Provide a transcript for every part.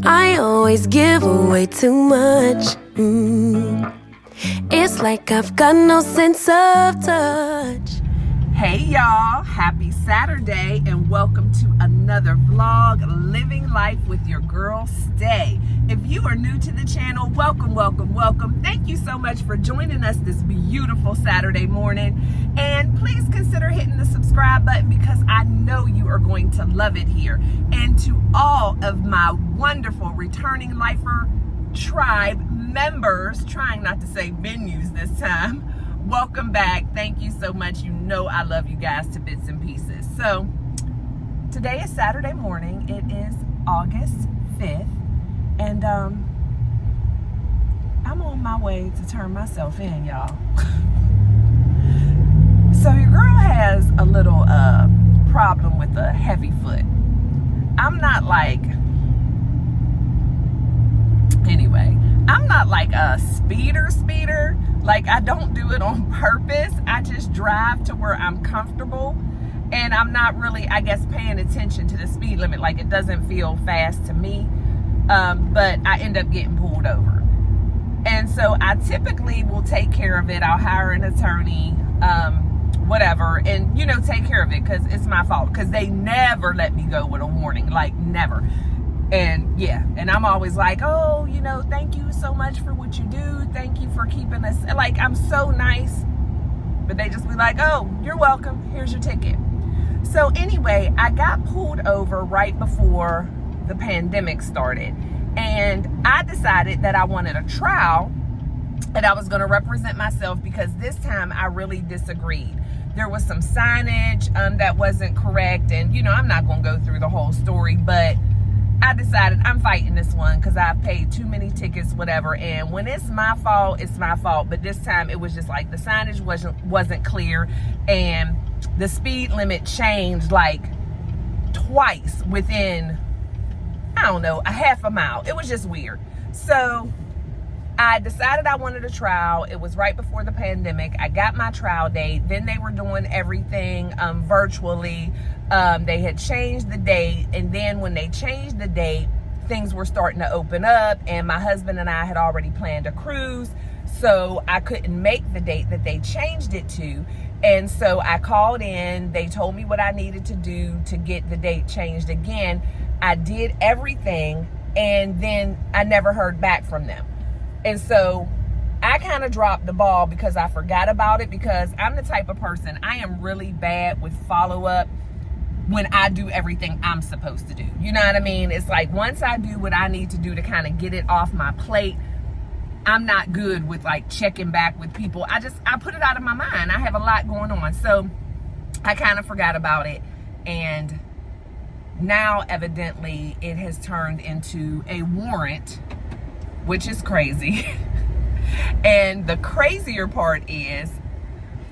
I always give away too much. It's like I've got no sense of touch. Hey y'all, happy Saturday and welcome to another vlog, Living Life with your girl Stae. If you are new to the channel, welcome. Thank you so much for joining us this beautiful Saturday morning. And please consider hitting the subscribe button because I know you are going to love it here. And to all of my wonderful returning lifer tribe members, trying not to say menus this time, welcome back. Thank you so much. You know I love you guys to bits and pieces. So today is Saturday morning. It is August 5th. And I'm on my way to turn myself in, y'all. So your girl has a little problem with a heavy foot. I'm not like a speeder. Like, I don't do it on purpose. I just drive to where I'm comfortable. And I'm not really, I guess, paying attention to the speed limit. Like, it doesn't feel fast to me. But I end up getting pulled over. And so I typically will take care of it. I'll hire an attorney, whatever, and, you know, take care of it because it's my fault. Because they never let me go with a warning. Like, never. And yeah, and I'm always like, oh, you know, thank you so much for what you do. Thank you for keeping us, like, I'm so nice. But they just be like, oh, you're welcome. Here's your ticket. So anyway, I got pulled over right before the pandemic started. And I decided that I wanted a trial and I was going to represent myself because this time I really disagreed. There was some signage that wasn't correct. And, you know, I'm not going to go through the whole story, but I decided I'm fighting this one because I've paid too many tickets, whatever. And when it's my fault, it's my fault. But this time it was just like the signage wasn't clear and the speed limit changed like twice within, I don't know, a half a mile. It was just weird. So I decided I wanted a trial. It was right before the pandemic. I got my trial date. Then they were doing everything virtually. They had changed the date. And then when they changed the date, things were starting to open up. And my husband and I had already planned a cruise. So I couldn't make the date that they changed it to. And so I called in. They told me what I needed to do to get the date changed again. I did everything. And then I never heard back from them. And so I kind of dropped the ball because I forgot about it because I'm the type of person, I am really bad with follow-up when I do everything I'm supposed to do. You know what I mean? It's like once I do what I need to do to kind of get it off my plate, I'm not good with like checking back with people. I put it out of my mind. I have a lot going on. So I kind of forgot about it. And now evidently it has turned into a warrant, which is crazy. And the crazier part is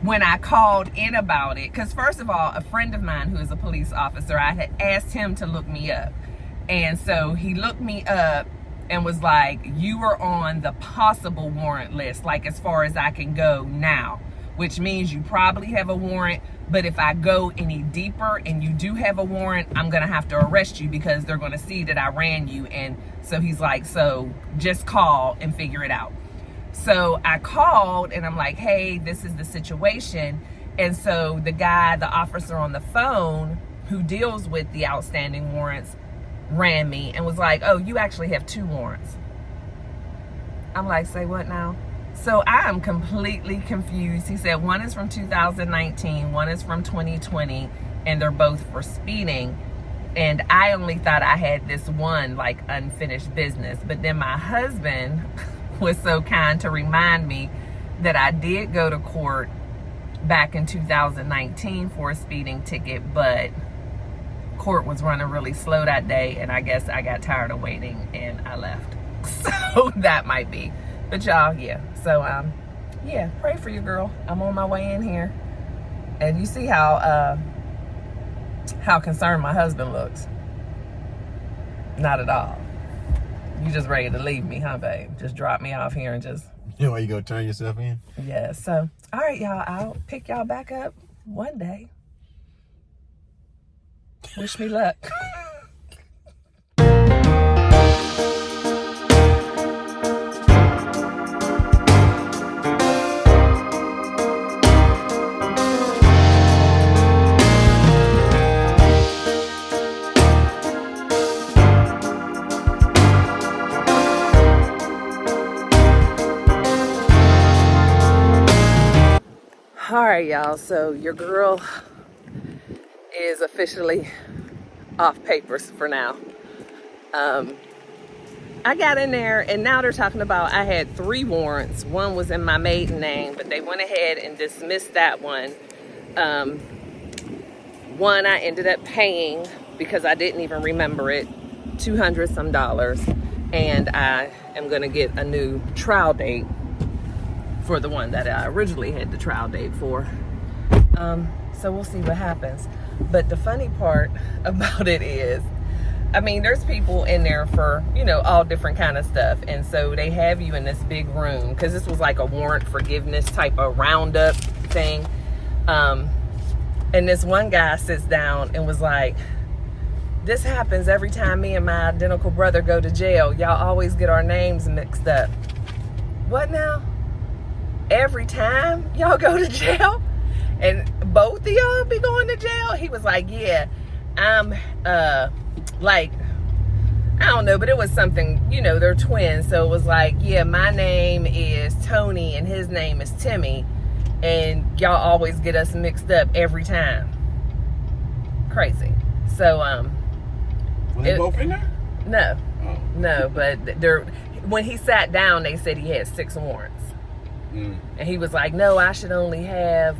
when I called in about it, because first of all, a friend of mine who is a police officer, I had asked him to look me up. And so he looked me up and was like, you are on the possible warrant list, like as far as I can go now, which means you probably have a warrant. But if I go any deeper and you do have a warrant, I'm going to have to arrest you because they're going to see that I ran you. And so he's like, so just call and figure it out. So I called and I'm like, hey, this is the situation. And so the officer on the phone who deals with the outstanding warrants ran me and was like, oh, you actually have 2 warrants. I'm like, say what now? So I am completely confused. He said one is from 2019, one is from 2020, and they're both for speeding. And I only thought I had this one like unfinished business. But then my husband was so kind to remind me that I did go to court back in 2019 for a speeding ticket, but court was running really slow that day. And I guess I got tired of waiting and I left. So that might be. But y'all, yeah. So, yeah, pray for your girl. I'm on my way in here. And you see how concerned my husband looks. Not at all. You just ready to leave me, huh, babe? Just drop me off here and just... You know why you go turn yourself in? Yeah, so, all right, y'all. I'll pick y'all back up one day. Wish me luck. right, y'all, so your girl is officially off papers for now. I got in there and now they're talking about I had 3 warrants. One was in my maiden name, but they went ahead and dismissed that one. One I ended up paying because I didn't even remember it, $200 some, and I am gonna get a new trial date for the one that I originally had the trial date for. So we'll see what happens. But the funny part about it is, I mean, there's people in there for, you know, all different kind of stuff. And so they have you in this big room, because this was like a warrant forgiveness type of roundup thing. And this one guy sits down and was like, this happens every time me and my identical brother go to jail. Y'all always get our names mixed up. What now? Every time y'all go to jail? And both of y'all be going to jail? He was like, yeah, I'm, like, I don't know, but it was something, you know, they're twins. So it was like, yeah, my name is Tony and his name is Timmy. And y'all always get us mixed up every time. Crazy. So, Were they both in there? No. Oh. No, but when he sat down, they said he had 6 warrants. And he was like, no, I should only have,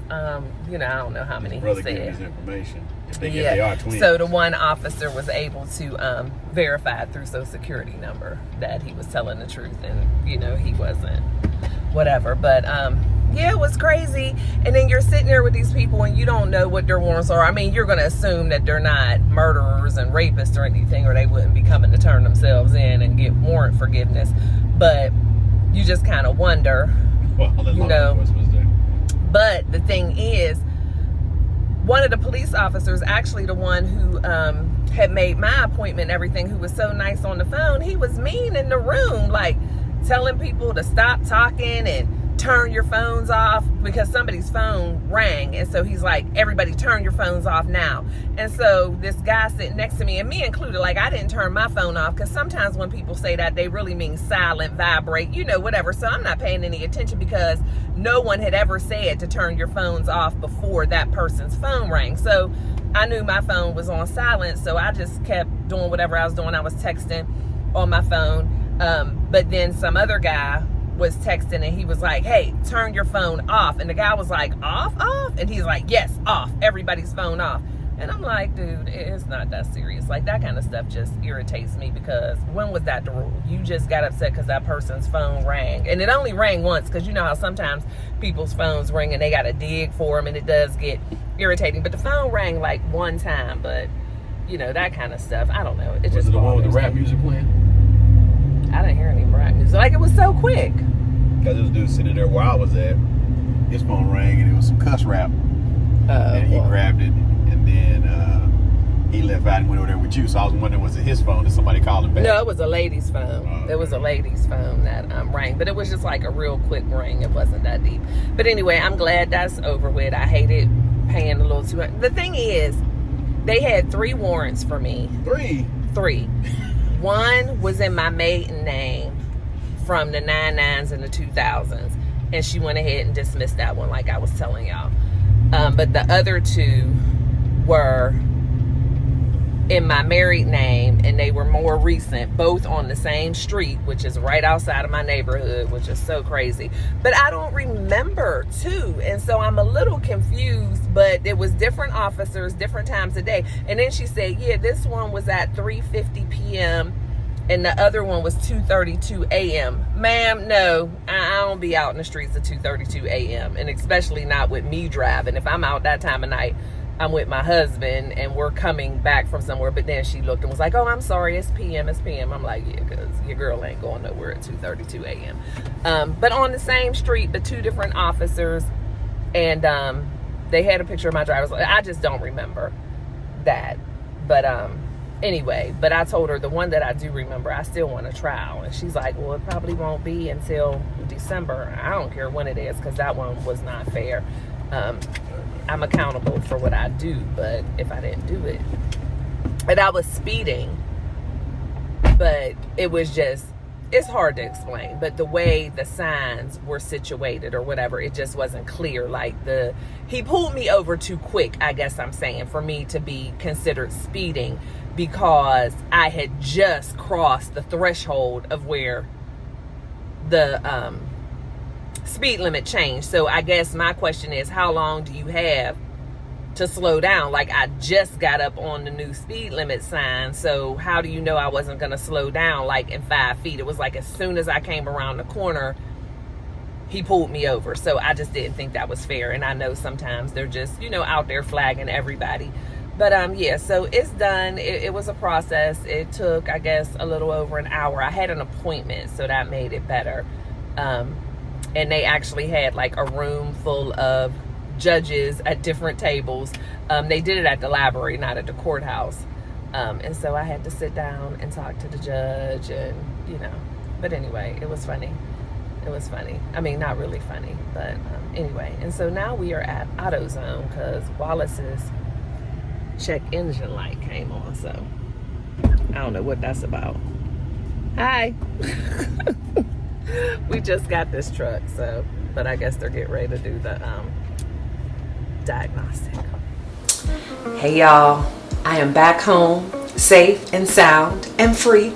you know, I don't know how many he said. His information. If they are twins. So the one officer was able to verify through Social Security number that he was telling the truth, and, you know, he wasn't. Whatever. But, yeah, it was crazy. And then you're sitting there with these people and you don't know what their warrants are. I mean, you're going to assume that they're not murderers and rapists or anything, or they wouldn't be coming to turn themselves in and get warrant forgiveness. But you just kind of wonder. Well, you know, but the thing is, one of the police officers, actually the one who had made my appointment and everything, who was so nice on the phone, he was mean in the room, like telling people to stop talking and turn your phones off, because somebody's phone rang. And so he's like, everybody turn your phones off now. And so this guy sitting next to me, and me included, like, I didn't turn my phone off, because sometimes when people say that, they really mean silent, vibrate, you know, whatever. So I'm not paying any attention, because no one had ever said to turn your phones off before that person's phone rang. So I knew my phone was on silent, so I just kept doing whatever I was doing. I was texting on my phone. But then some other guy was texting and he was like, hey, turn your phone off. And the guy was like, off? And he's like, yes, off. Everybody's phone off. And I'm like, dude, it's not that serious. Like, that kind of stuff just irritates me, because when was that the rule? You just got upset because that person's phone rang. And it only rang once, because you know how sometimes people's phones ring and they got to dig for them, and it does get irritating. But the phone rang like one time. But, you know, that kind of stuff, I don't know. It just was it the one with the rap music playing? I didn't hear any rap music. Like, it was so quick. Because there was a dude sitting there where I was at. His phone rang and it was some cuss rap. And he grabbed it, and then he left out and went over there with you. So I was wondering, was it his phone? Did somebody call him back? No, it was a lady's phone. Okay. It was a lady's phone that rang. But it was just like a real quick ring. It wasn't that deep. But anyway, I'm glad that's over with. I hated paying a little too much. The thing is, they had 3 warrants for me. 3? One was in my maiden name from the 99s and the 2000s. And she went ahead and dismissed that one, like I was telling y'all. But the other 2 were in my married name, and they were more recent, both on the same street, which is right outside of my neighborhood, which is so crazy. But I don't remember 2, and so I'm a little confused. But it was different officers, different times of day. And then she said, yeah, this one was at 3:50 p.m. and the other one was 2:32 a.m. Ma'am, no, I don't be out in the streets at 2:32 a.m. and especially not with me driving. If I'm out that time of night, I'm with my husband and we're coming back from somewhere. But then she looked and was like, oh, I'm sorry, it's PM. I'm like, yeah, because your girl ain't going nowhere at 2:32 a.m. But on the same street, but 2 different officers. And they had a picture of my driver's license. I just don't remember that. But anyway, but I told her the one that I do remember, I still want a trial. And she's like, well, it probably won't be until December. I don't care when it is, because that one was not fair. I'm accountable for what I do, but if I didn't do it, and I was speeding, but it was just it's hard to explain, but the way the signs were situated or whatever, it just wasn't clear. Like he pulled me over too quick, I guess I'm saying, for me to be considered speeding, because I had just crossed the threshold of where the speed limit changed. So I guess my question is, how long do you have to slow down? Like, I just got up on the new speed limit sign, so how do you know I wasn't going to slow down like in 5 feet? It was like as soon as I came around the corner, he pulled me over. So I just didn't think that was fair. And I know sometimes they're just, you know, out there flagging everybody. But yeah, so it's done. It was a process. It took, I guess, a little over an hour. I had an appointment, so that made it better. And they actually had like a room full of judges at different tables. They did it at the library, not at the courthouse. And so I had to sit down and talk to the judge, and, you know, but anyway, it was funny. It was funny. I mean, not really funny, but anyway. And so now we are at AutoZone because Wallace's check engine light came on. So I don't know what that's about. Hi. We just got this truck, so, but I guess they're getting ready to do the diagnostic. Hey y'all, I am back home, safe and sound and free.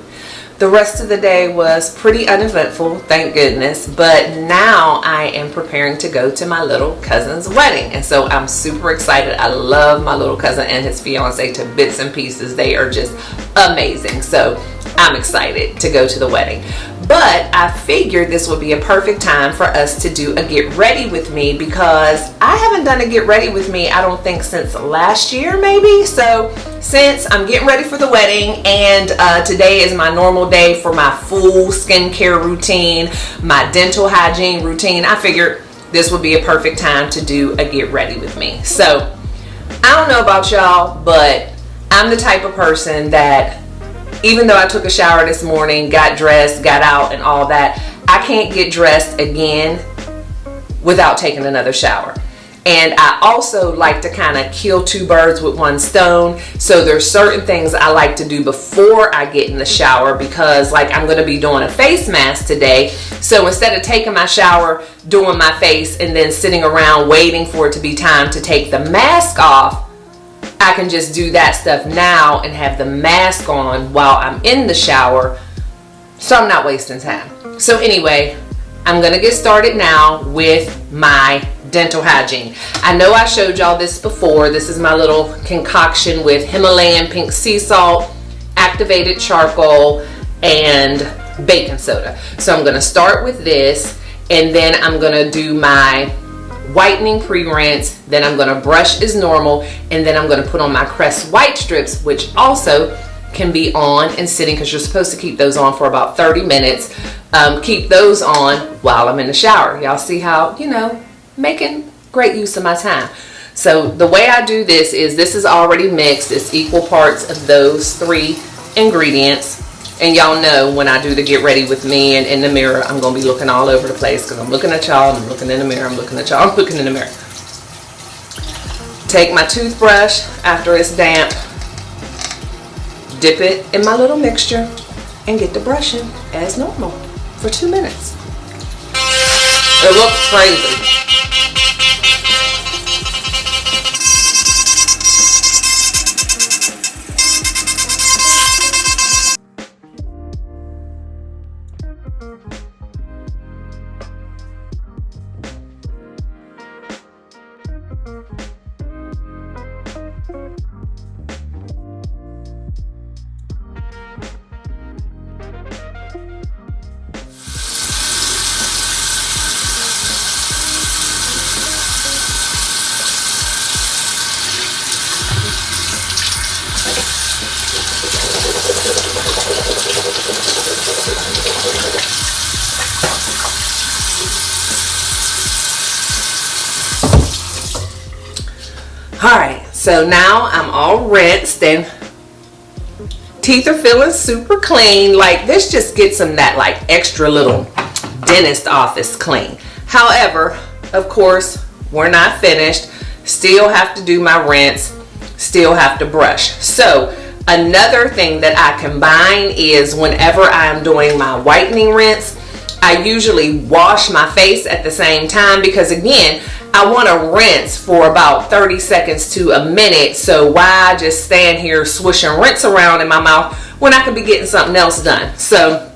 The rest of the day was pretty uneventful, thank goodness, but now I am preparing to go to my little cousin's wedding, and so I'm super excited. I love my little cousin and his fiance to bits and pieces. They are just amazing, so I'm excited to go to the wedding. But I figured this would be a perfect time for us to do a get ready with me, because I haven't done a get ready with me, I don't think, since last year maybe. So since I'm getting ready for the wedding, and today is my normal day for my full skincare routine, my dental hygiene routine, I figured this would be a perfect time to do a get ready with me. So I don't know about y'all, but I'm the type of person that, even though I took a shower this morning, got dressed, got out and all that, I can't get dressed again without taking another shower. And I also like to kind of kill two birds with one stone. So there's certain things I like to do before I get in the shower, because like I'm going to be doing a face mask today. So instead of taking my shower, doing my face, and then sitting around waiting for it to be time to take the mask off, I can just do that stuff now and have the mask on while I'm in the shower, so I'm not wasting time. So anyway, I'm gonna get started now with my dental hygiene. I know I showed y'all this before. This is my little concoction with Himalayan pink sea salt, activated charcoal, and baking soda. So I'm gonna start with this, and then I'm gonna do my whitening pre-rinse, then I'm going to brush as normal, and then I'm going to put on my Crest white strips, which also can be on and sitting, because you're supposed to keep those on for about 30 minutes. Keep those on while I'm in the shower. Y'all see how, you know, making great use of my time. So the way I do this is already mixed. It's equal parts of those 3 ingredients. And y'all know when I do the get ready with me and in the mirror, I'm going to be looking all over the place, because I'm looking at y'all, I'm looking in the mirror, I'm looking at y'all, I'm looking in the mirror. Take my toothbrush after it's damp, dip it in my little mixture, and get to brushing as normal for 2 minutes. It looks crazy. Alright, so now I'm all rinsed and teeth are feeling super clean. Like, this just gets them that like extra little dentist office clean. However, of course, we're not finished. Still have to do my rinse, still have to brush. So Another thing that I combine is whenever I'm doing my whitening rinse, I usually wash my face at the same time because, again, I want to rinse for about 30 seconds to a minute. So why just stand here swishing rinse around in my mouth when I could be getting something else done? So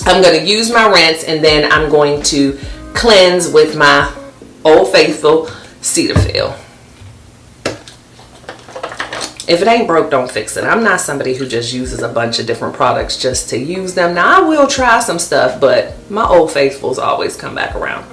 I'm going to use my rinse, and then I'm going to cleanse with my Old Faithful Cetaphil. If it ain't broke, don't fix it. I'm not somebody who just uses a bunch of different products just to use them. Now, I will try some stuff, but my Old Faithfuls always come back around.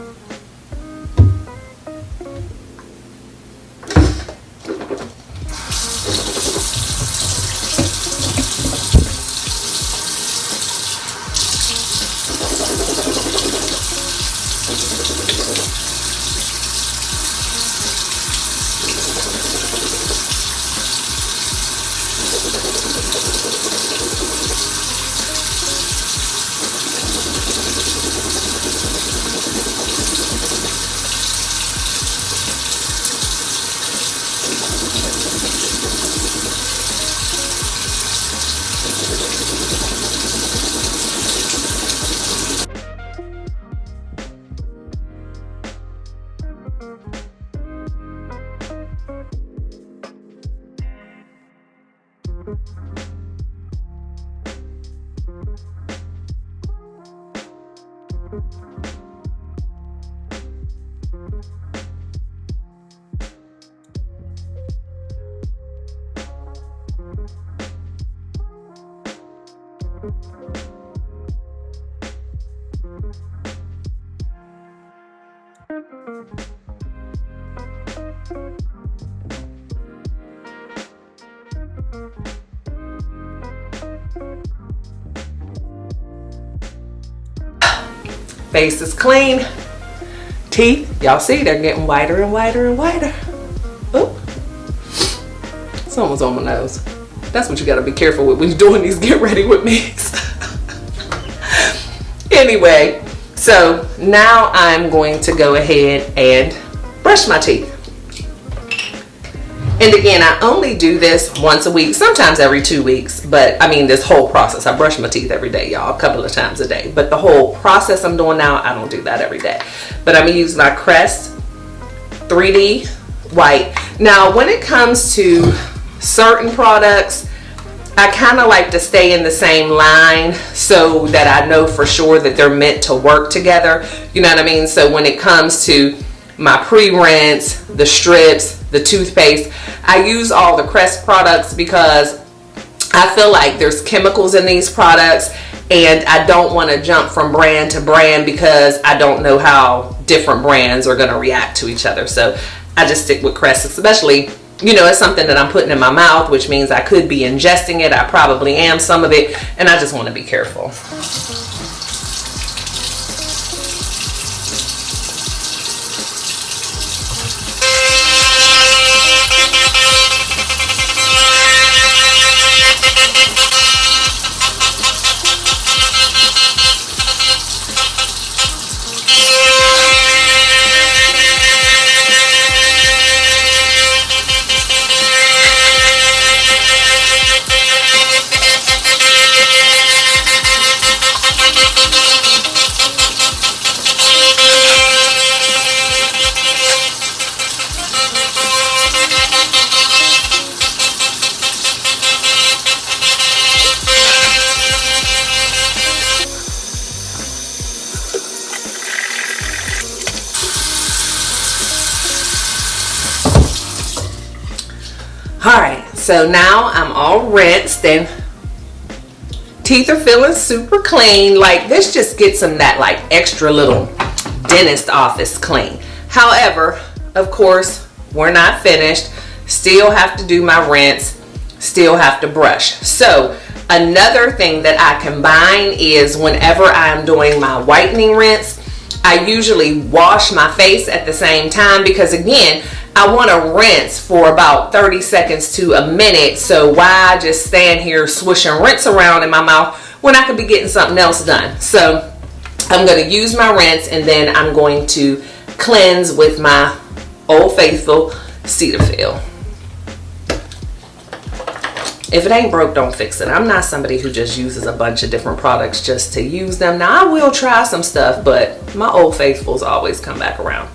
Face is clean. Teeth, y'all see they're getting whiter and whiter and whiter. Oh, someone's on my nose. That's what you gotta be careful with when you're doing these get ready with me's. Anyway, so now I'm going to go ahead and brush my teeth. And again, I only do this once a week, sometimes every 2 weeks, but I mean this whole process. I brush my teeth every day, y'all, a couple of times a day. But the whole process I'm doing now, I don't do that every day. But I'm gonna use my Crest 3D white. Now, when it comes to certain products, I kind of like to stay in the same line so that I know for sure that they're meant to work together. You know what I mean? So when it comes to my pre-rinse, the strips, the toothpaste, I use all the Crest products because I feel like there's chemicals in these products, and I don't want to jump from brand to brand because I don't know how different brands are going to react to each other. So I just stick with Crest, especially, you know, it's something that I'm putting in my mouth, which means I could be ingesting it. I probably am, some of it, and I just want to be careful. Alright, so now I'm all rinsed and teeth are feeling super clean. Like, this just gets them that like extra little dentist office clean. However, of course, we're not finished. Still have to do my rinse, still have to brush. So another thing that I combine is whenever I'm doing my whitening rinse, I usually wash my face at the same time because, again, I want to rinse for about 30 seconds to a minute. So why just stand here swishing rinse around in my mouth when I could be getting something else done? So I'm going to use my rinse, and then I'm going to cleanse with my Old Faithful Cetaphil. if it ain't broke, don't fix it. I'm not somebody who just uses a bunch of different products just to use them. Now, I will try some stuff, but my old faithfuls always come back around.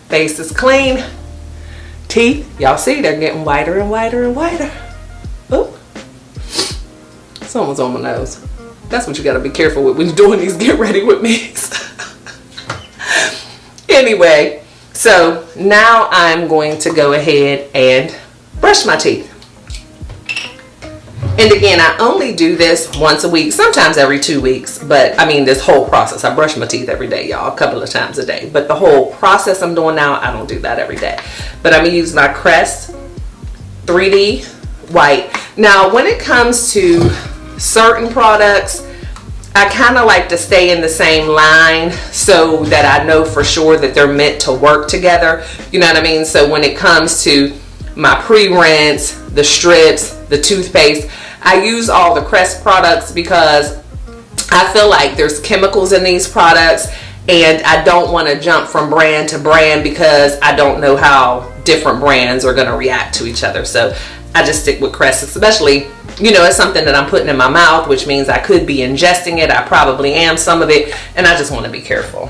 Face is clean. Teeth, y'all see they're getting whiter and whiter and whiter. Oh, someone's on my nose. That's what you gotta be careful with when you're doing these get ready with me's. Anyway, so now I'm going to go ahead and brush my teeth. And again, I only do this once a week, sometimes every 2 weeks, but I mean this whole process. I brush my teeth every day, y'all, a couple of times a day. But the whole process I'm doing now, I don't do that every day. But I'm gonna use my Crest 3D white. Now, when it comes to certain products, I kind of like to stay in the same line so that I know for sure that they're meant to work together. You know what I mean? So when it comes to my pre-rinse, the strips, the toothpaste, I use all the Crest products because I feel like there's chemicals in these products and I don't want to jump from brand to brand because I don't know how different brands are going to react to each other. So I just stick with Crest, especially, you know, it's something that I'm putting in my mouth, which means I could be ingesting it. I probably am, some of it, and I just want to be careful.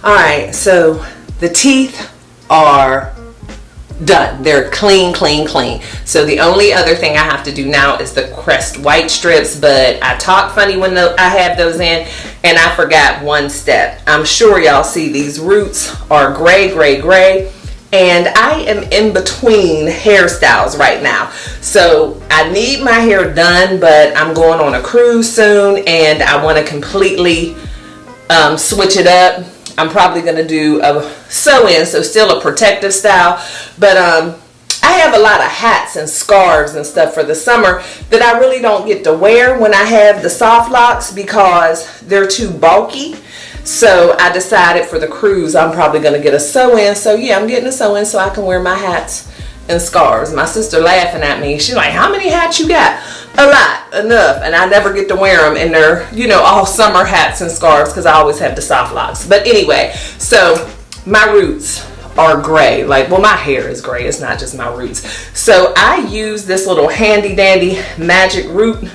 Alright, so the teeth are done. They're clean, clean, clean. So the only other thing I have to do now is the Crest white strips, but I talk funny when I have those in, and I forgot one step. I'm sure y'all see these roots are gray, gray, gray, and I am in between hairstyles right now. So I need my hair done, but I'm going on a cruise soon, and I want to completely switch it up. I'm probably going to do a sew-in, so still a protective style. But I have a lot of hats and scarves and stuff for the summer that I really don't get to wear when I have the soft locks because they're too bulky. So I decided for the cruise I'm probably going to get a sew-in. So yeah, I'm getting a sew-in so I can wear my hats and scarves. My sister laughing at me. She's like, how many hats you got? A lot, enough. And I never get to wear them, and they're, you know, all summer hats and scarves because I always have the soft locks. But anyway, so my roots are gray. Like, well, my hair is gray. It's not just my roots. So I use this little handy dandy magic root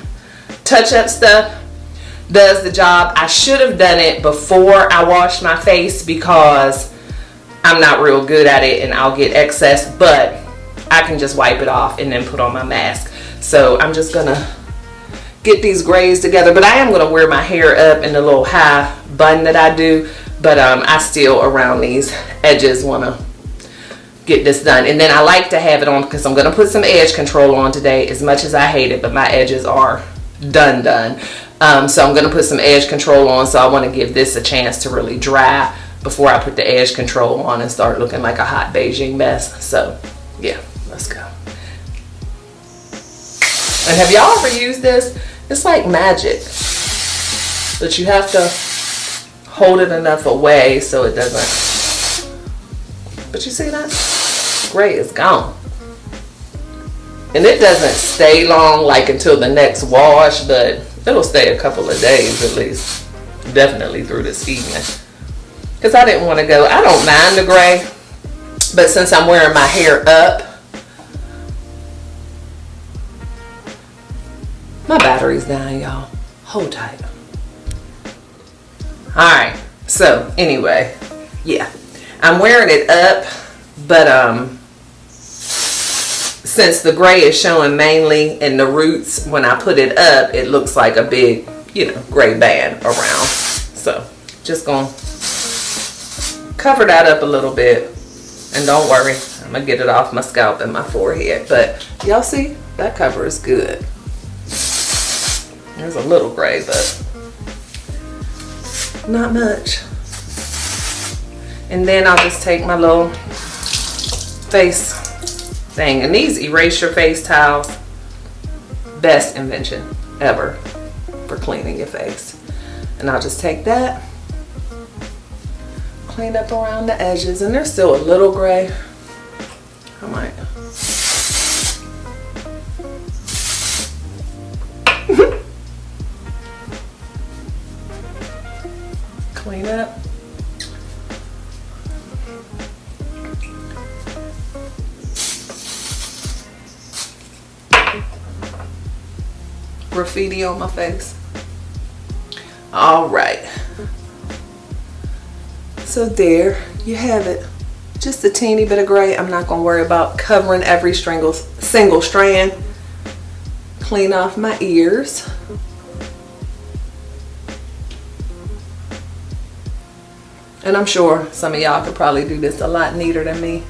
touch-up stuff. Does the job. I should have done it before I washed my face because I'm not real good at it and I'll get excess, but I can just wipe it off and then put on my mask. So I'm just gonna get these grays together, but I am gonna wear my hair up in the little high bun that I do, but I still around these edges wanna get this done. And then I like to have it on because I'm gonna put some edge control on today, as much as I hate it, but my edges are done. So I'm gonna put some edge control on, so I want to give this a chance to really dry before I put the edge control on and start looking like a hot Beijing mess. So yeah, let's go. And have y'all ever used this? It's like magic, but you have to hold it enough away so it doesn't, but you see that? Gray is gone. And it doesn't stay long, like until the next wash, but it'll stay a couple of days at least. Definitely through this evening. Because I didn't want to go, I don't mind the gray, but since I'm wearing my hair up, my battery's down, y'all. Hold tight. Alright, so anyway, yeah. I'm wearing it up, but since the gray is showing mainly in the roots, when I put it up, it looks like a big, you know, gray band around. So just gonna cover that up a little bit, and don't worry, I'm gonna get it off my scalp and my forehead. But y'all see, that cover is good. There's a little gray, but not much. And then I'll just take my little face thing, and these erase your face towels, best invention ever for cleaning your face. And I'll just take that, clean up around the edges, and there's still a little gray. I might clean up. Graffiti on my face. All right, so there you have it. Just a teeny bit of gray. I'm not gonna worry about covering every single strand. Clean off my ears. And I'm sure some of y'all could probably do this a lot neater than me,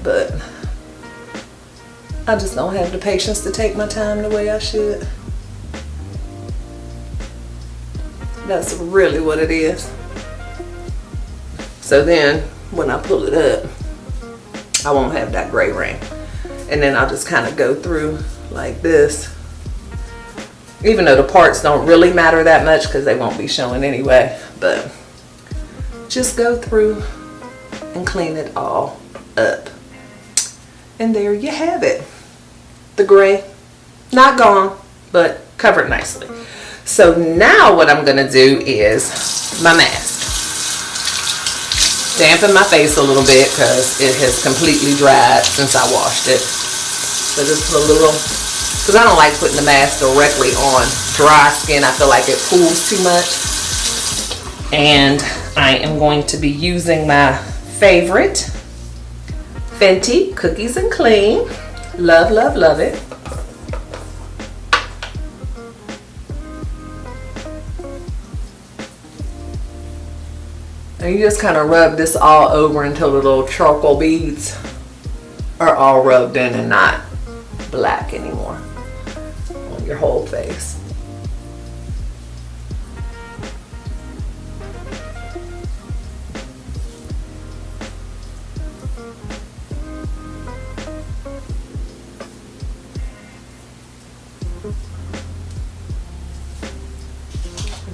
but I just don't have the patience to take my time the way I should. That's really what it is. So then when I pull it up, I won't have that gray ring. And then I'll just kind of go through like this. Even though the parts don't really matter that much because they won't be showing anyway. But just go through and clean it all up. And there you have it. The gray, not gone, but covered nicely. So now what I'm gonna do is my mask. Dampen my face a little bit because it has completely dried since I washed it. So just put a little, because I don't like putting the mask directly on dry skin. I feel like it pools too much. And I am going to be using my favorite Fenty Cookies and Clean. Love, love, love it. And you just kind of rub this all over until the little charcoal beads are all rubbed in and not black anymore on your whole face.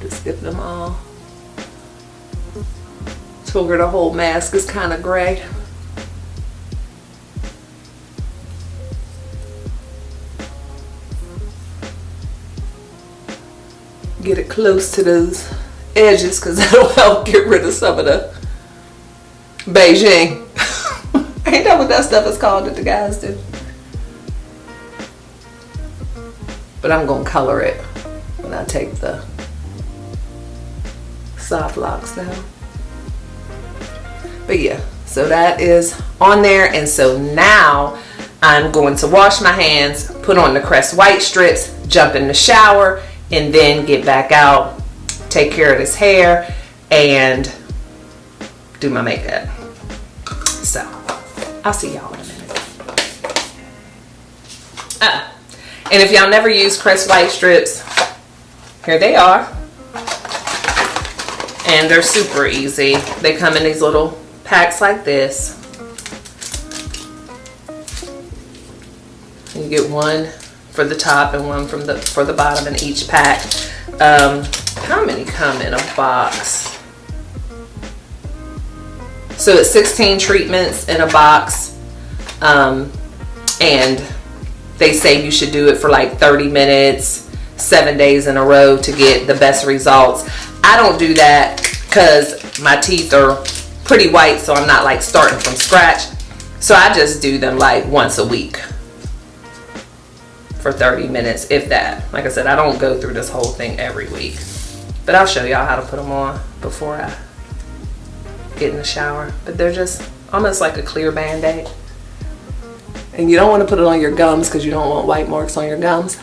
Just get them all till the whole mask is kind of gray. get it close to those edges because that'll help get rid of some of the Beijing. Ain't that what that stuff is called that the guys do? But I'm gonna color it when I take the soft locks down. But yeah, so that is on there. And so now I'm going to wash my hands, put on the Crest white strips, jump in the shower, and then get back out, take care of this hair, and do my makeup. So I'll see y'all in a minute. And if y'all never use Crest white strips, here they are. And they're super easy. They come in these little packs like this. You get one for the top and one for the bottom in each pack. How many come in a box? So it's 16 treatments in a box. And they say you should do it for like 30 minutes, 7 days in a row to get the best results. I don't do that because my teeth are pretty white, so I'm not like starting from scratch. So I just do them like once a week for 30 minutes, if that. Like I said, I don't go through this whole thing every week. But I'll show y'all how to put them on before I get in the shower. But they're just almost like a clear Band-Aid. And you don't want to put it on your gums because you don't want white marks on your gums.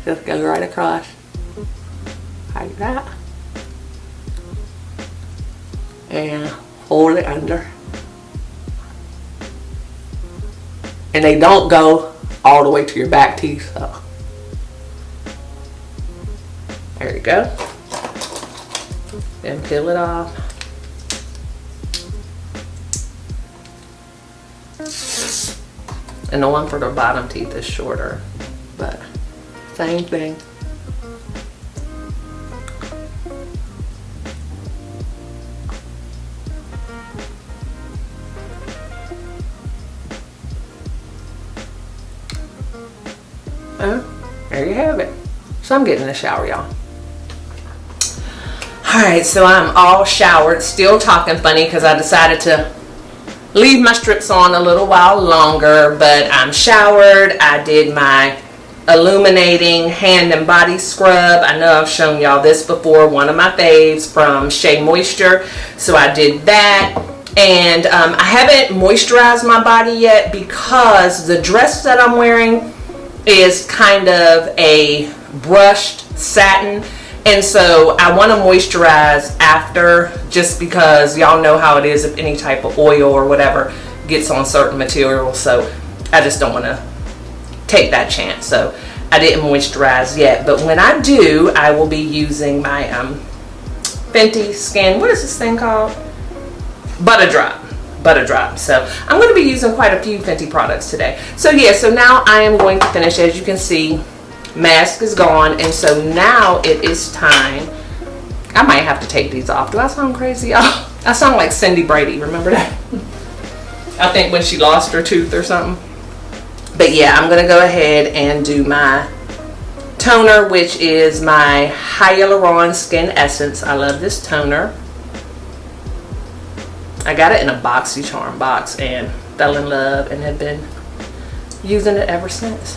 Just go right across like that. And hold it under. And they don't go all the way to your back teeth. So there you go. Then peel it off. And the one for the bottom teeth is shorter, but same thing. There you have it. So I'm getting in the shower, y'all. Alright, so I'm all showered, still talking funny because I decided to leave my strips on a little while longer, but I'm showered. I did my illuminating hand and body scrub. I know I've shown y'all this before, one of my faves from Shea Moisture. So I did that, and I haven't moisturized my body yet because the dress that I'm wearing is kind of a brushed satin. And so I want to moisturize after, just because y'all know how it is if any type of oil or whatever gets on certain materials. So I just don't want to take that chance. So I didn't moisturize yet. But when I do, I will be using my Fenty Skin, what is this thing called? Butter Drop. Butter Drop. So I'm going to be using quite a few Fenty products today. So yeah, so now I am going to finish. As you can see, mask is gone, and so now it is time. I might have to take these off. Do I sound crazy, y'all? I sound like Cindy Brady, remember that? I think when she lost her tooth or something. But yeah, I'm gonna go ahead and do my toner, which is my Hyaluron Skin Essence. I love this toner. I got it in a BoxyCharm box and fell in love and have been using it ever since.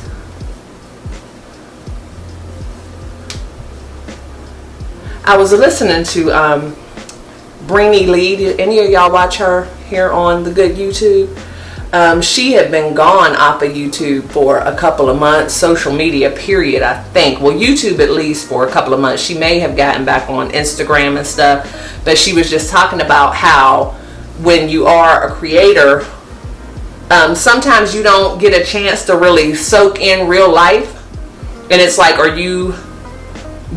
I was listening to Brini Lee. Did any of y'all watch her here on the good YouTube? She had been gone off of YouTube for a couple of months, social media period, I think. Well, YouTube at least for a couple of months. She may have gotten back on Instagram and stuff, but she was just talking about how when you are a creator, sometimes you don't get a chance to really soak in real life. And it's like, are you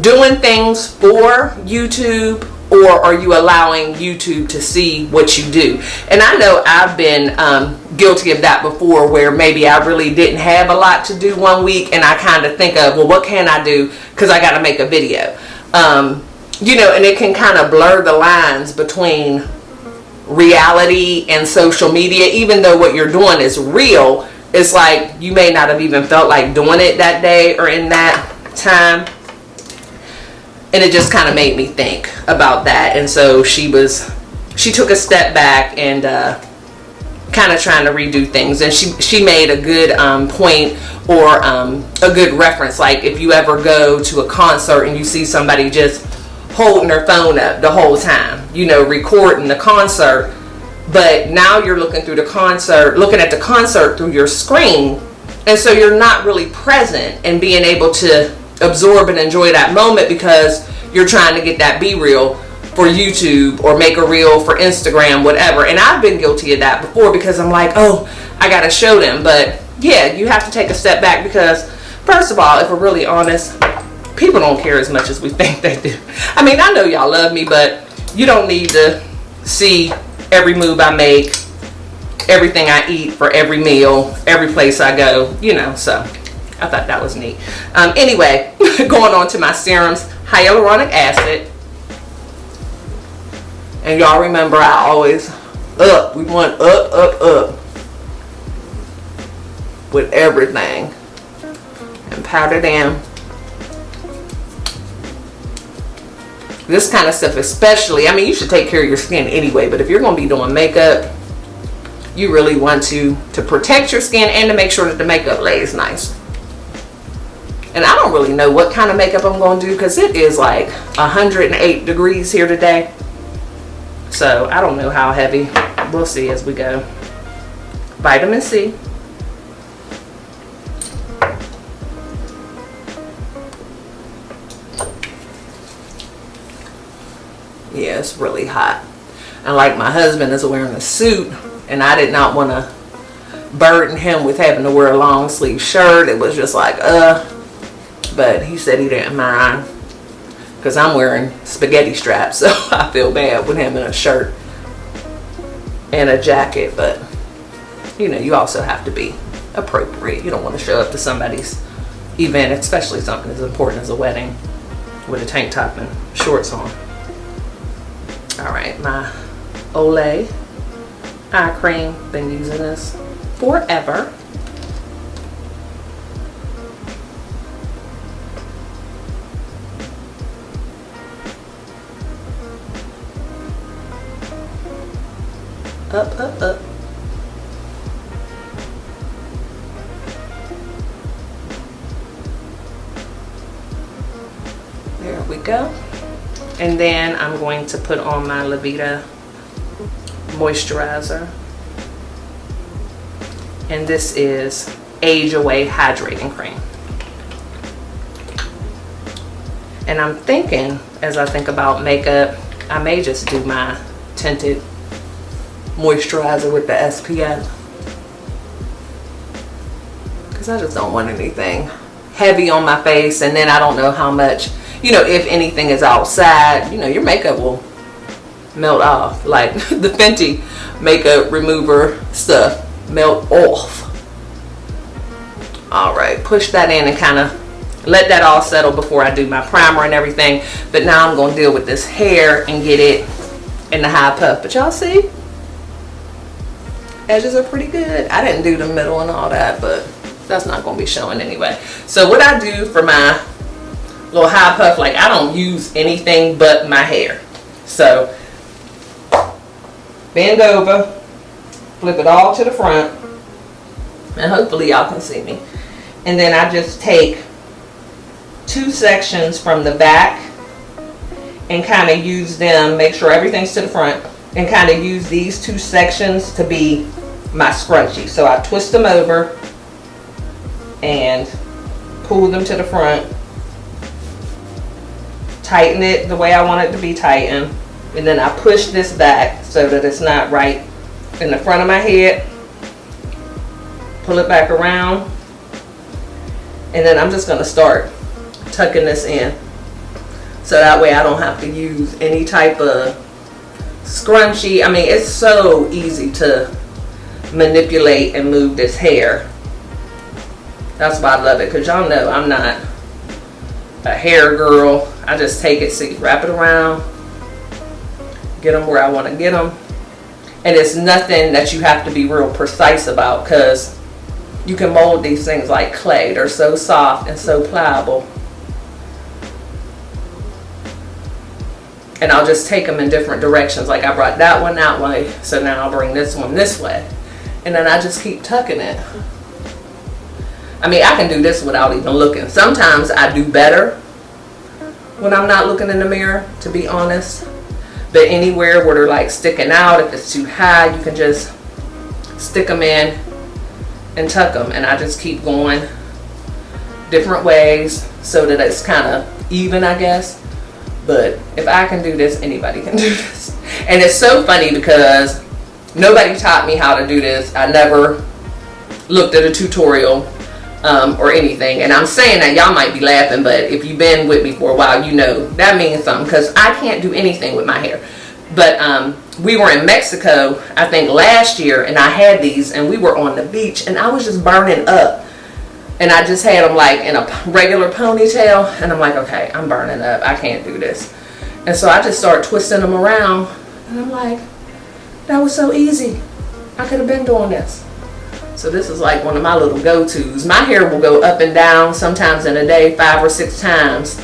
doing things for YouTube, or are you allowing YouTube to see what you do? And I know I've been guilty of that before, where maybe I really didn't have a lot to do one week, and I kind of think of, well, what can I do, because I got to make a video. You know, and it can kind of blur the lines between reality and social media. Even though what you're doing is real, it's like you may not have even felt like doing it that day or in that time. And it just kind of made me think about that. And so she took a step back and kind of trying to redo things. And she made a good point, or a good reference. Like if you ever go to a concert and you see somebody just holding their phone up the whole time, you know, recording the concert, but now you're looking at the concert through your screen, and so you're not really present and being able to absorb and enjoy that moment because you're trying to get that B-reel for YouTube or make a reel for Instagram, whatever. And I've been guilty of that before because I'm like, oh, I gotta show them. But yeah, you have to take a step back because, first of all, if we're really honest, people don't care as much as we think they do. I mean, I know y'all love me, but you don't need to see every move I make, everything I eat for every meal, every place I go, you know. So I thought that was neat. Anyway, going on to my serums, hyaluronic acid. And y'all remember I always we want up with everything. And powdered in. This kind of stuff especially, I mean, you should take care of your skin anyway, but if you're going to be doing makeup, you really want to protect your skin and to make sure that the makeup lays nice. And I don't really know what kind of makeup I'm going to do because it is like 108 degrees here today. So I don't know how heavy. We'll see as we go. Vitamin C. Yeah, it's really hot. And like my husband is wearing a suit, and I did not want to burden him with having to wear a long sleeve shirt. It was just like, but he said he didn't mind because I'm wearing spaghetti straps, so I feel bad with him in a shirt and a jacket. But you know, you also have to be appropriate. You don't want to show up to somebody's event, especially something as important as a wedding, with a tank top and shorts on. All right, my Olay eye cream, been using this forever. Up, up, up. There we go. And then I'm going to put on my Blvd moisturizer. And this is Age Away Hydrating Cream. And I'm thinking, as I think about makeup, I may just do my tinted moisturizer with the SPF. Because I just don't want anything heavy on my face, and then I don't know how much, you know, if anything is outside, you know, your makeup will melt off. Like the Fenty makeup remover stuff melt off. All right, push that in and kind of let that all settle before I do my primer and everything. But now I'm going to deal with this hair and get it in the high puff. But y'all see, edges are pretty good. I didn't do the middle and all that, but that's not going to be showing anyway. So what I do for my little high puff, like I don't use anything but my hair. So bend over, flip it all to the front, and hopefully y'all can see me. And then I just take two sections from the back and kind of use them, make sure everything's to the front, and kind of use these two sections to be my scrunchie. So I twist them over and pull them to the front, tighten it the way I want it to be tightened, and then I push this back so that it's not right in the front of my head. Pull it back around, and then I'm just going to start tucking this in, so that way I don't have to use any type of scrunchie. I mean, it's so easy to manipulate and move this hair. That's why I love it, because y'all know I'm not a hair girl. I just take it, see, wrap it around, get them where I want to get them. And it's nothing that you have to be real precise about, because you can mold these things like clay. They're so soft and so pliable. And I'll just take them in different directions. Like I brought that one that way, so now I'll bring this one this way. And then I just keep tucking it. I mean, I can do this without even looking. Sometimes I do better when I'm not looking in the mirror, to be honest. But anywhere where they're like sticking out, if it's too high, you can just stick them in and tuck them. And I just keep going different ways so that it's kind of even, I guess. But if I can do this, anybody can do this. And it's so funny because nobody taught me how to do this. I never looked at a tutorial or anything. And I'm saying that, y'all might be laughing, but if you've been with me for a while, you know that means something, because I can't do anything with my hair. But we were in Mexico, I think last year, and I had these, and we were on the beach, and I was just burning up. And I just had them like in a regular ponytail, and I'm like, okay, I'm burning up. I can't do this. And so I just started twisting them around, and I'm like, that was so easy. I could have been doing this. So this is like one of my little go-tos. My hair will go up and down sometimes in a day 5 or 6 times.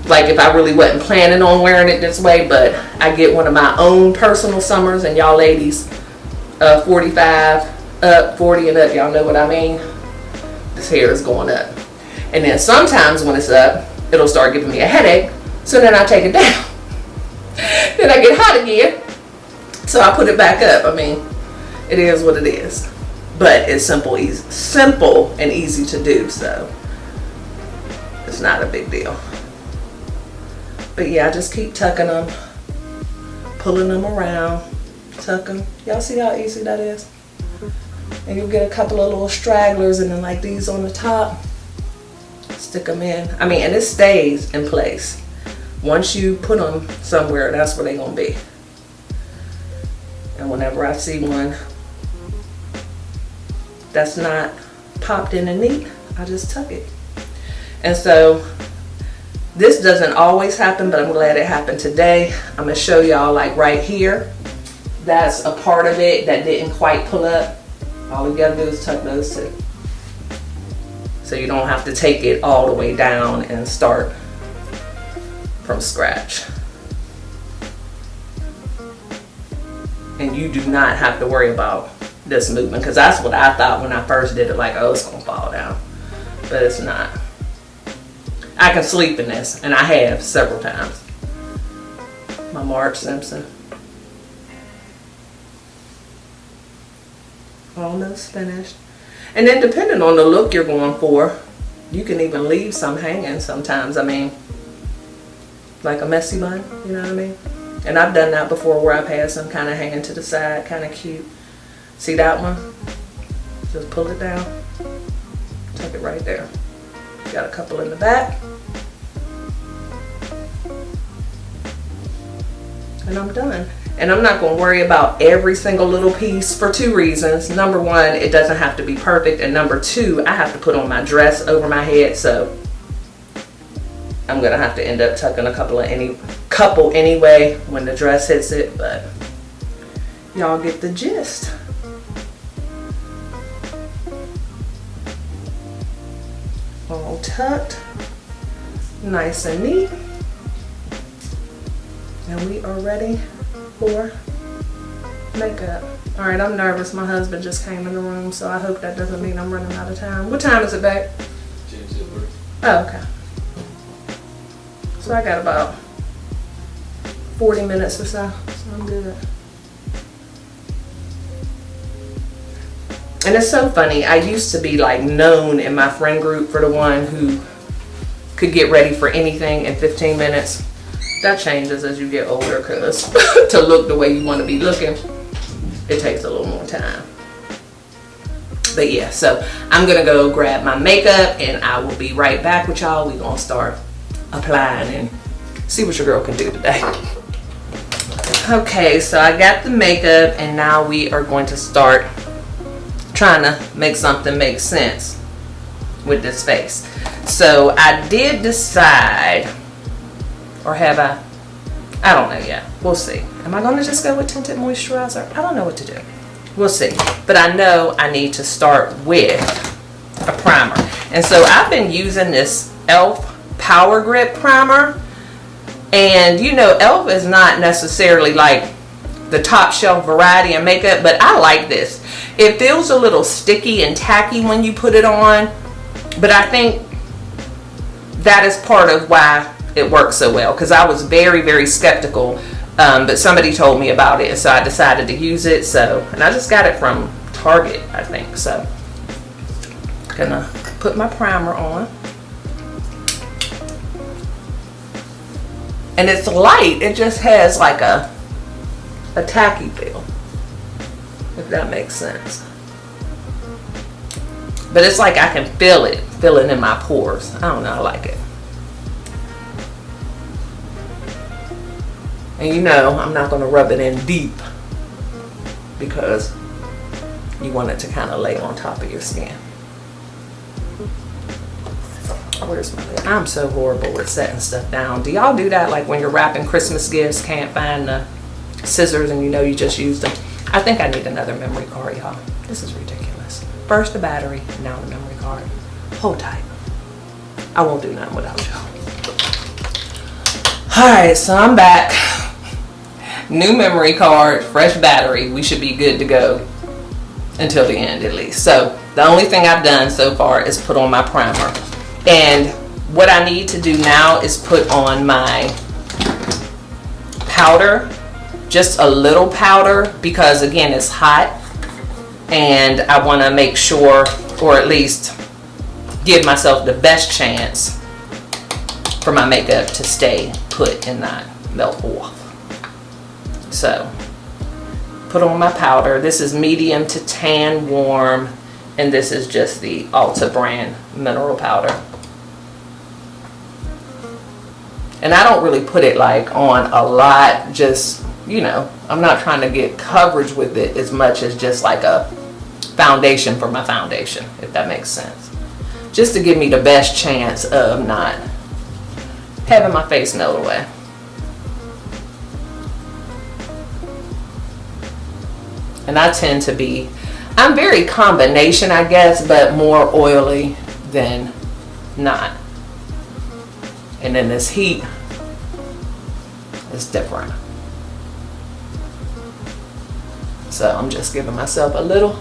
Like if I really wasn't planning on wearing it this way, but I get one of my own personal summers, and y'all ladies, 45 up, 40 and up, y'all know what I mean. This hair is going up. And then sometimes when it's up, it'll start giving me a headache. So then I take it down. Then I get hot again. So I put it back up. I mean, it is what it is. But it's simple and easy to do, so it's not a big deal. But yeah, I just keep tucking them, pulling them around, tuck them. Y'all see how easy that is? And you'll get a couple of little stragglers, and then like these on the top, stick them in. I mean, and it stays in place. Once you put them somewhere, that's where they're gonna be. And whenever I see one that's not popped in and neat, I just tuck it. And so this doesn't always happen, but I'm glad it happened today. I'm gonna show y'all like right here. That's a part of it that didn't quite pull up. All you gotta do is tuck those two. So you don't have to take it all the way down and start from scratch. And you do not have to worry about this movement, because that's what I thought when I first did it, like, oh, it's gonna fall down. But it's not. I can sleep in this, and I have several times. My Marge Simpson. Almost finished. And then depending on the look you're going for, you can even leave some hanging sometimes. I mean, like a messy bun, you know what I mean? And I've done that before, where I've had some kind of hanging to the side, kind of cute. See that one? Just pull it down, tuck it right there. Got a couple in the back. And I'm done. And I'm not going to worry about every single little piece for 2 reasons. Number 1, it doesn't have to be perfect. And number 2, I have to put on my dress over my head. So I'm going to have to end up tucking a couple anyway when the dress hits it. But y'all get the gist. All tucked. Nice and neat. And we are ready for makeup. All right, I'm nervous. My husband just came in the room, so I hope that doesn't mean I'm running out of time. What time is it back? Oh, okay. So I got about 40 minutes or so I'm good. And it's so funny. I used to be like known in my friend group for the one who could get ready for anything in 15 minutes. That changes as you get older, because to look the way you want to be looking, it takes a little more time. But yeah, so I'm gonna go grab my makeup, and I will be right back with y'all. We're gonna start applying and see what your girl can do today. Okay, so I got the makeup, and now we are going to start trying to make something make sense with this face. So I did decide, or have I don't know yet. We'll see. Am I going to just go with tinted moisturizer? I don't know what to do. We'll see. But I know I need to start with a primer. And so I've been using this e.l.f. Power Grip Primer. And you know, e.l.f. is not necessarily like the top shelf variety of makeup, but I like this. It feels a little sticky and tacky when you put it on, but I think that is part of why it works so well, because I was very, very skeptical, but somebody told me about it, so I decided to use it. So, and I just got it from Target, I think. So, gonna put my primer on, and it's light. It just has like a tacky feel, if that makes sense. But it's like I can feel it in my pores. I don't know, I like it. And you know, I'm not going to rub it in deep because you want it to kind of lay on top of your skin. Where's my lid? I'm so horrible with setting stuff down. Do y'all do that? Like when you're wrapping Christmas gifts, can't find the scissors and you know you just used them? I think I need another memory card, y'all. This is ridiculous. First the battery, now the memory card. Hold tight. I won't do nothing without y'all. Alright, so I'm back. New memory card, fresh battery. We should be good to go until the end at least. So the only thing I've done so far is put on my primer. And what I need to do now is put on my powder. Just a little powder because again it's hot and I want to make sure, or at least give myself the best chance for my makeup to stay put and not melt off. So put on my powder. This is medium to tan warm, and this is just the Ulta brand mineral powder. And I don't really put it like on a lot, just, you know, I'm not trying to get coverage with it as much as just like a foundation for my foundation, if that makes sense. Just to give me the best chance of not having my face melt away. And I tend to be, I'm very combination, I guess, but more oily than not. And then this heat is different. So I'm just giving myself a little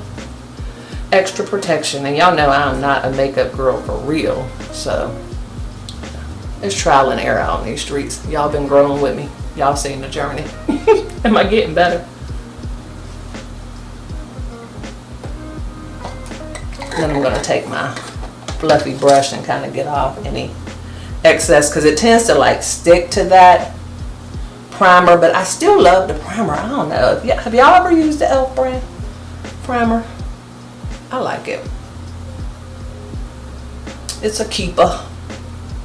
extra protection. And y'all know I'm not a makeup girl for real. So it's trial and error out in these streets. Y'all been growing with me. Y'all seen the journey. Am I getting better? Then I'm going to take my fluffy brush and kind of get off any excess, because it tends to like stick to that primer, but I still love the primer. I don't know. Have y'all ever used the e.l.f. brand primer? I like it. It's a keeper,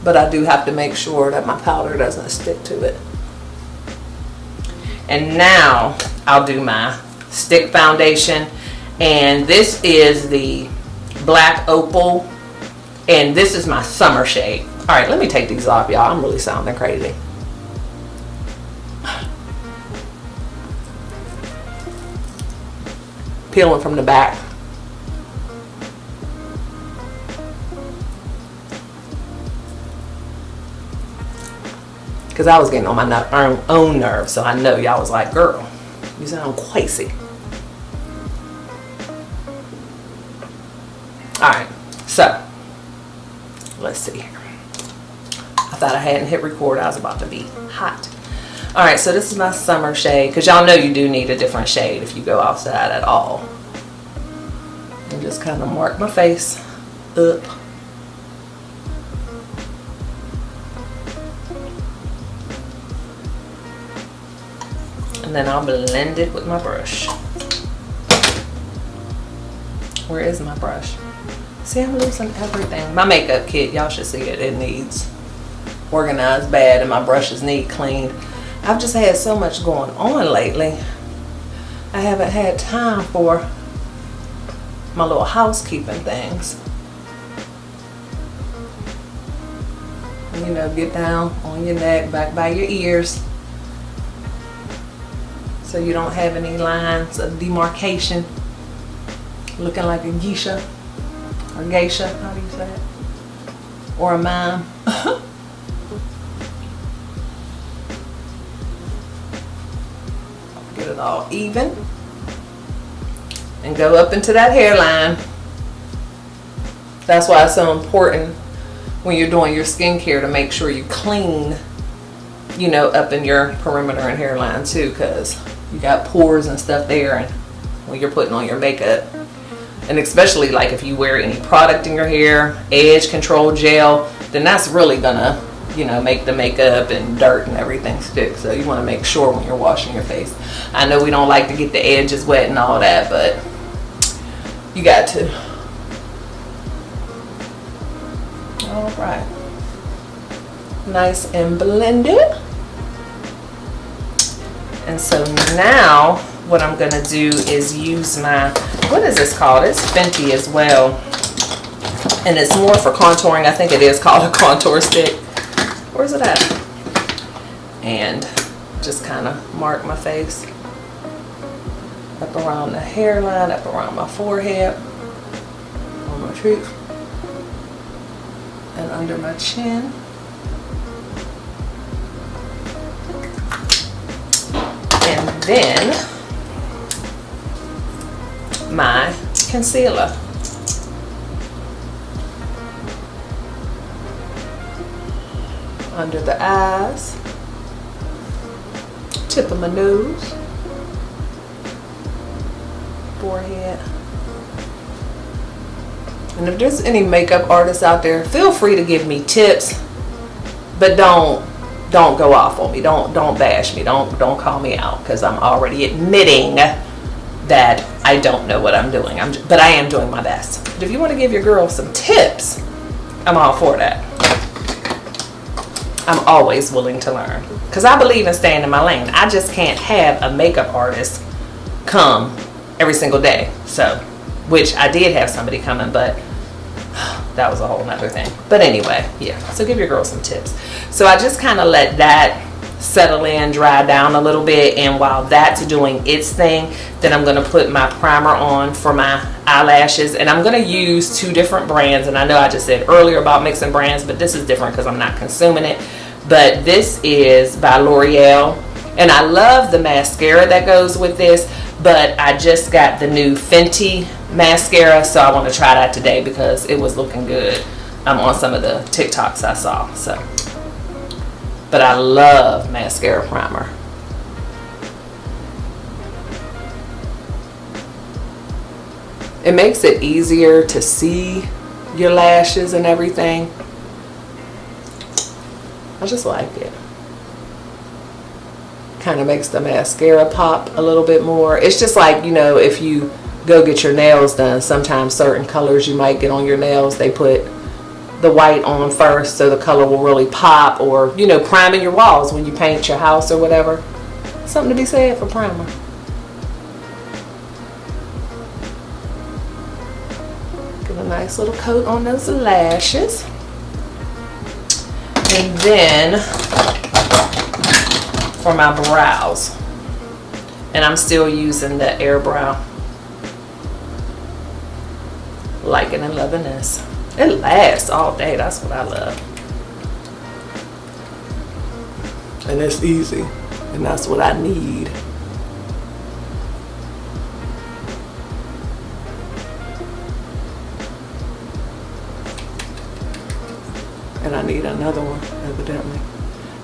but I do have to make sure that my powder doesn't stick to it. And now I'll do my stick foundation, and this is the Black Opal, and this is my summer shade. All right, let me take these off, y'all. I'm really sounding crazy. Peeling from the back. Because I was getting on my own nerves, so I know y'all was like, girl, you sound crazy. Alright, so let's see here. I thought I hadn't hit record. I was about to be hot. Alright, so this is my summer shade, because y'all know you do need a different shade if you go outside at all. And just kind of mark my face up. And then I'll blend it with my brush. Where is my brush? See, I'm losing everything. My makeup kit, y'all should see it. It needs organized bad, and my brushes need cleaned. I've just had so much going on lately. I haven't had time for my little housekeeping things. And, you know, get down on your neck, back by your ears, so you don't have any lines of demarcation looking like a geisha or geisha, how do you say it? Or a mime. it all even. And go up into that hairline. That's why it's so important when you're doing your skincare to make sure you clean, you know, up in your perimeter and hairline too, because you got pores and stuff there and when you're putting on your makeup. And especially like if you wear any product in your hair, edge control gel, then that's really gonna, you know, make the makeup and dirt and everything stick. So you want to make sure when you're washing your face. I know we don't like to get the edges wet and all that, but you got to. All right, nice and blended. And so now what I'm gonna do is use my, what is this called? It's Fenty as well, and it's more for contouring. I think it is called a contour stick. Where's it at? And just kind of mark my face up around the hairline, up around my forehead, on my cheeks, and under my chin. And then my concealer. Under the eyes, tip of my nose, forehead. And if there's any makeup artists out there, feel free to give me tips, but don't go off on me. Don't bash me. Don't call me out, because I'm already admitting that I don't know what I'm doing. But I am doing my best. But if you want to give your girl some tips, I'm all for that. I'm always willing to learn, because I believe in staying in my lane. I just can't have a makeup artist come every single day. So, which I did have somebody coming, but that was a whole nother thing. But anyway, yeah, so give your girl some tips. So I just kind of let that settle in, dry down a little bit, and while that's doing its thing, then I'm going to put my primer on for my eyelashes. And I'm going to use two different brands, and I know I just said earlier about mixing brands, but this is different because I'm not consuming it. But this is by L'Oreal, and I love the mascara that goes with this, but I just got the new Fenty mascara, so I want to try that today because it was looking good on some of the TikToks I saw. So, but I love mascara primer. It makes it easier to see your lashes and everything. I just like it. Kind of makes the mascara pop a little bit more. It's just like, you know, if you go get your nails done, sometimes certain colors you might get on your nails, they put the white on first so the color will really pop, or, you know, priming your walls when you paint your house or whatever. Something to be said for primer. Get a nice little coat on those lashes. And then for my brows, and I'm still using the Air Brow. Liking and loving this. It lasts all day. That's what I love. And it's easy, and that's what I need. And I need another one, evidently.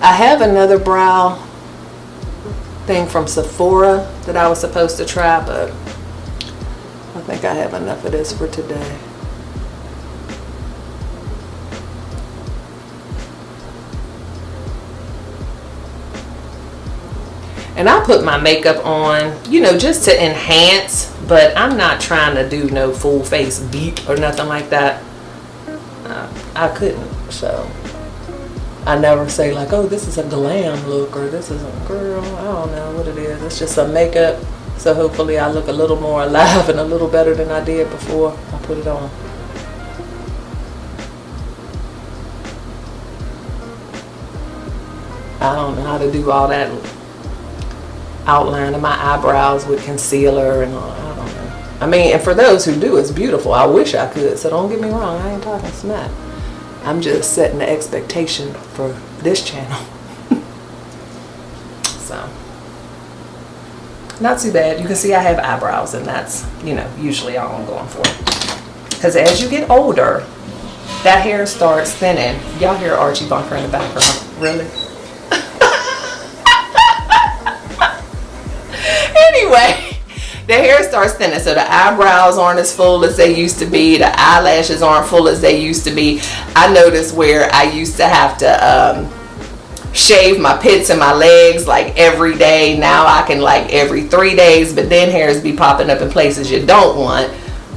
I have another brow thing from Sephora that I was supposed to try, but I think I have enough of this for today. And I put my makeup on, you know, just to enhance, but I'm not trying to do no full face beat or nothing like that. I couldn't, so I never say like, oh, this is a glam look, or this is a girl, I don't know what it is. It's just some makeup, so hopefully I look a little more alive and a little better than I did before I put it on. I don't know how to do all that outline of my eyebrows with concealer and all. I don't know. I mean, and for those who do, it's beautiful. I wish I could, so don't get me wrong, I ain't talking smack. I'm just setting the expectation for this channel. So not too bad. You can see I have eyebrows, and that's, you know, usually all I'm going for. Because as you get older, that hair starts thinning. Y'all hear Archie Bunker in the background? Really? Anyway, the hair starts thinning, so the eyebrows aren't as full as they used to be. The eyelashes aren't full as they used to be. I noticed where I used to have to shave my pits and my legs like every day. Now I can like every 3 days, but then hairs be popping up in places you don't want,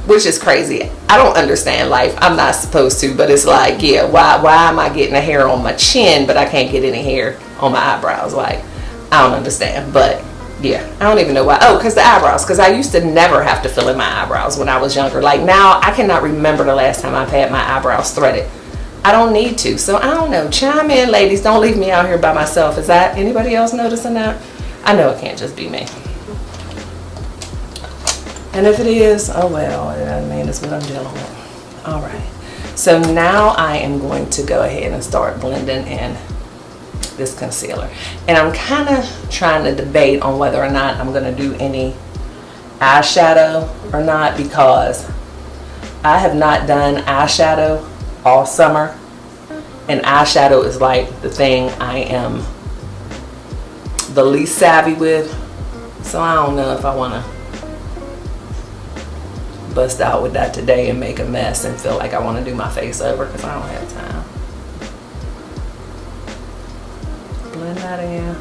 which is crazy. I don't understand life. I'm not supposed to, but it's like, yeah, why am I getting a hair on my chin, but I can't get any hair on my eyebrows? Like, I don't understand, but yeah, I don't even know why. Oh, because the eyebrows. Because I used to never have to fill in my eyebrows when I was younger. Like now, I cannot remember the last time I've had my eyebrows threaded. I don't need to. So I don't know. Chime in, ladies. Don't leave me out here by myself. Is that anybody else noticing that? I know it can't just be me. And if it is, oh well. I mean, it's what I'm dealing with. All right. So now I am going to go ahead and start blending in this concealer, and I'm kind of trying to debate on whether or not I'm going to do any eyeshadow or not, because I have not done eyeshadow all summer, and eyeshadow is like the thing I am the least savvy with, so I don't know if I want to bust out with that today and make a mess and feel like I want to do my face over, because I don't have time. Blend that in.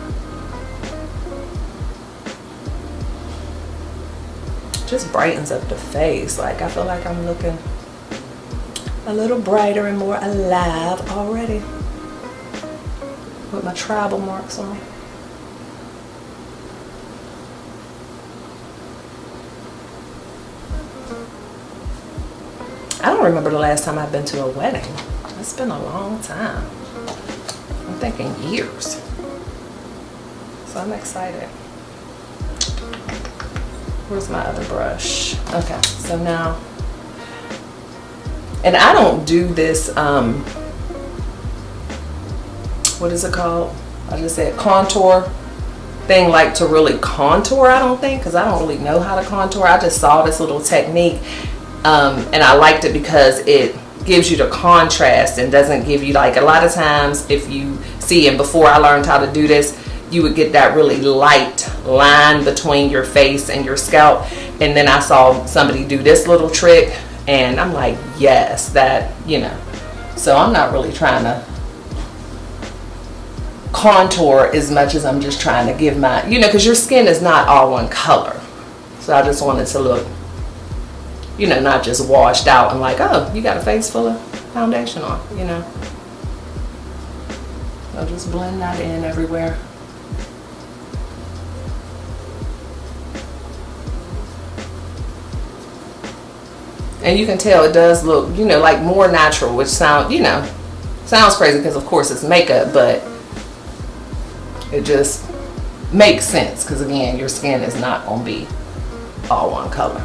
Just brightens up the face. Like I feel like I'm looking a little brighter and more alive already with my tribal marks on. I don't remember the last time I've been to a wedding. It's been a long time. I'm thinking years. So I'm excited. Where's my other brush? Okay, so now, and I don't do this, what is it called? I just said contour thing, like to really contour, I don't think, because I don't really know how to contour. I just saw this little technique, and I liked it because it gives you the contrast and doesn't give you, like a lot of times if you see, and before I learned how to do this, you would get that really light line between your face and your scalp, and then I saw somebody do this little trick and I'm like, yes, that, you know. So I'm not really trying to contour as much as I'm just trying to give my, you know, because your skin is not all one color, so I just wanted to look, you know, not just washed out and like, oh, you got a face full of foundation on, you know. So just blend that in everywhere. And you can tell it does look, you know, like more natural, which sound, you know, sounds crazy because of course it's makeup, but it just makes sense because again, your skin is not gonna be all one color.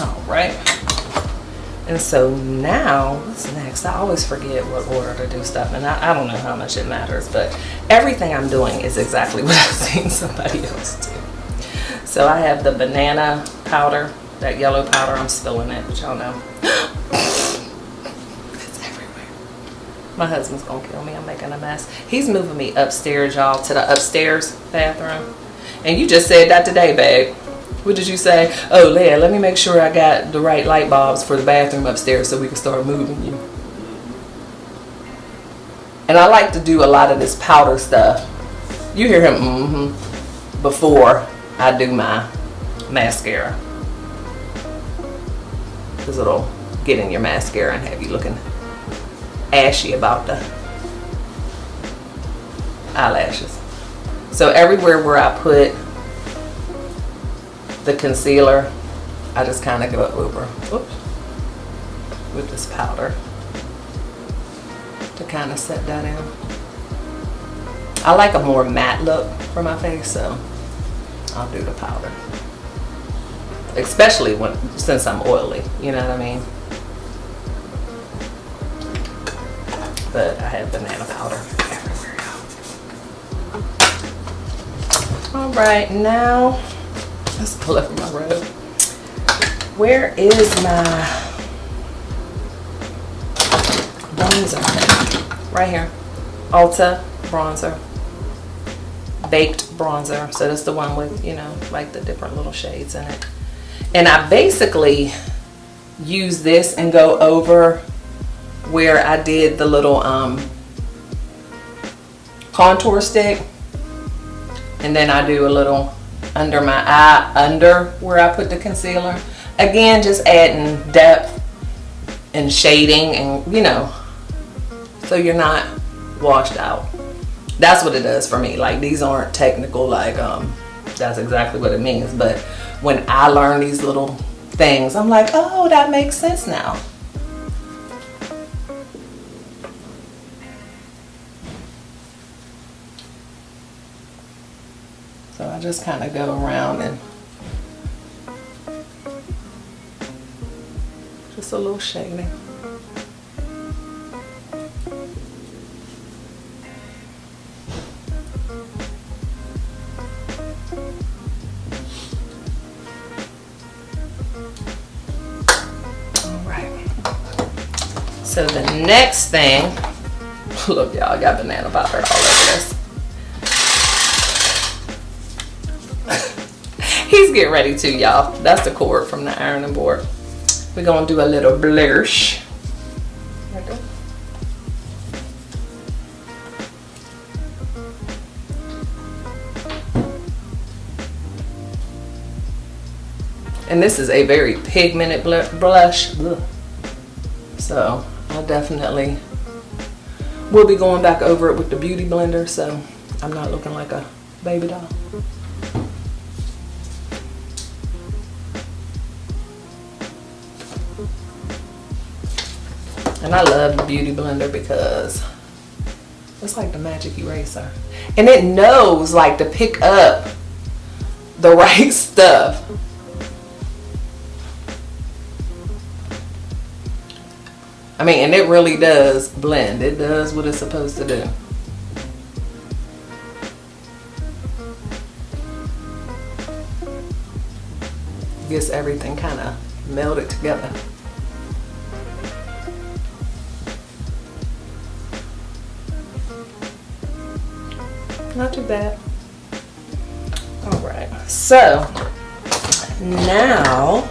All right. And so now, what's next? I always forget what order to do stuff, and I don't know how much it matters, but everything I'm doing is exactly what I've seen somebody else do. So I have the banana powder, that yellow powder. I'm spilling it, but y'all know. It's everywhere. My husband's gonna kill me. I'm making a mess. He's moving me upstairs, y'all, to the upstairs bathroom. And you just said that today, babe. What did you say? Oh, Leah, let me make sure I got the right light bulbs for the bathroom upstairs so we can start moving you. And I like to do a lot of this powder stuff. You hear him, before I do my mascara. Because it'll get in your mascara and have you looking ashy about the eyelashes. So everywhere where I put the concealer, I just kind of go over, oops, with this powder to kind of set that in. I like a more matte look for my face, so I'll do the powder. Especially since I'm oily, you know what I mean? but I have banana powder everywhere, y'all. All right, now let's pull up my robe. Where is my bronzer? Right here. Ulta bronzer. Baked bronzer. So that's the one with, you know, like the different little shades in it. And I basically use this and go over where I did the little contour stick. And then I do a little under my eye, under where I put the concealer. Again, just adding depth and shading and, you know, so you're not washed out. That's what it does for me. Like, these aren't technical, like, that's exactly what it means. But when I learn these little things, I'm like, oh, that makes sense now. So I just kind of go around and just a little shading. So the next thing, look y'all, I got banana powder all over this. He's getting ready too, y'all. That's the cord from the ironing board. We're gonna do a little blush. And this is a very pigmented blush. Ugh. So I definitely will be going back over it with the beauty blender, so I'm not looking like a baby doll. And I love the beauty blender because it's like the magic eraser. And it knows like to pick up the right stuff. I mean, and it really does blend. It does what it's supposed to do. Gets everything kind of melded together. Not too bad. All right. So now,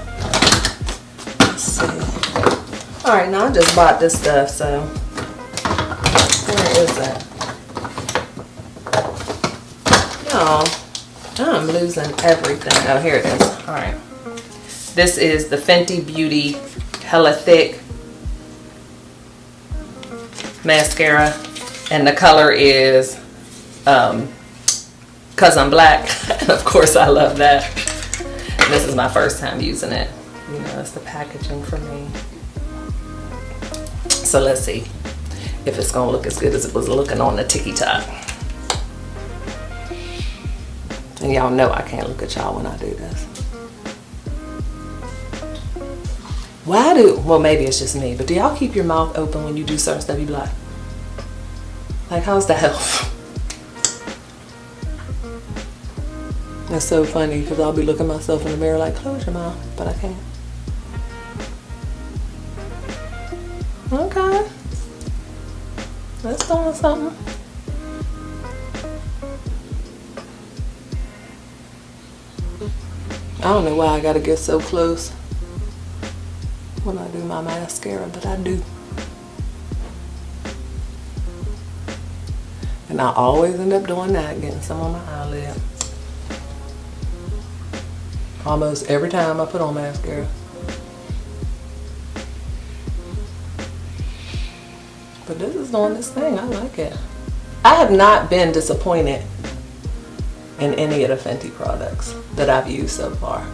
let's see. All right, now I just bought this stuff, so where is it? Y'all, I'm losing everything. Oh, here it is. All right. This is the Fenty Beauty Hella Thick mascara, and the color is Cause I'm Black. Of course, I love that. And this is my first time using it. You know, it's the packaging for me. So let's see if it's gonna look as good as it was looking on the TikTok. And y'all know I can't look at y'all when I do this. Why do, well maybe it's just me, but do y'all keep your mouth open when you do certain stuff? You be like how's the health? That's so funny because I'll be looking myself in the mirror like, close your mouth, but I can't. Okay. That's doing something. I don't know why I gotta get so close when I do my mascara, but I do. And I always end up doing that, getting some on my eyelid. Almost every time I put on mascara. But this is doing this thing, I like it. I have not been disappointed in any of the Fenty products that I've used so far.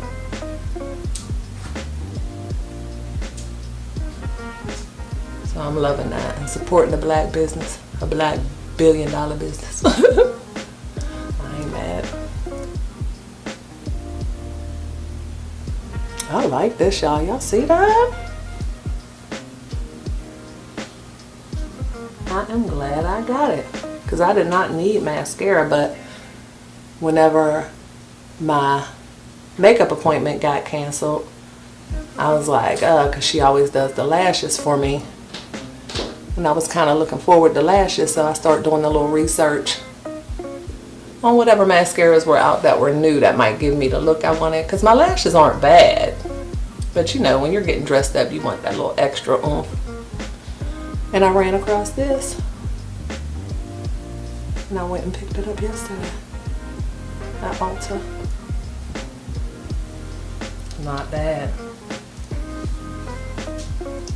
So I'm loving that and supporting the black business, a black billion-dollar business. I ain't mad. I like this, y'all. Y'all see that? I am glad I got it, because I did not need mascara, but whenever my makeup appointment got canceled, I was like, because she always does the lashes for me. And I was kind of looking forward to lashes, so I started doing a little research on whatever mascaras were out that were new that might give me the look I wanted, because my lashes aren't bad. But you know, when you're getting dressed up, you want that little extra oomph. And I ran across this. And I went and picked it up yesterday at Ulta. Not bad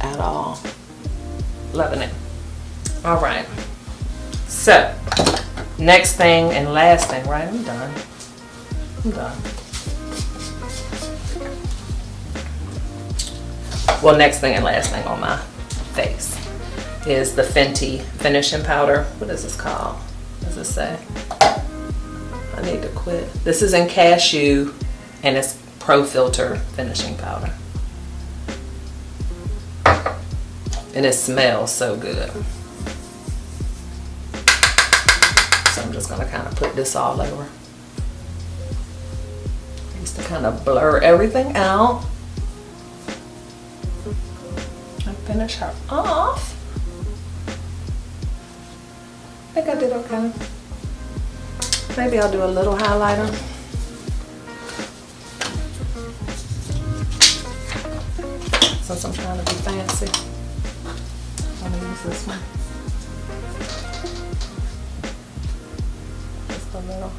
at all. Loving it. All right. So, next thing and last thing, right? I'm done. Well, next thing and last thing on my face is the Fenty finishing powder. What is this called? What does it say? I need to quit. This is in cashew and it's Pro Filter finishing powder. And it smells so good. So I'm just gonna kind of put this all over. Just to kind of blur everything out. And finish her off. I think I did okay. Maybe I'll do a little highlighter. Since I'm trying to be fancy, I'm gonna use this one. Just a little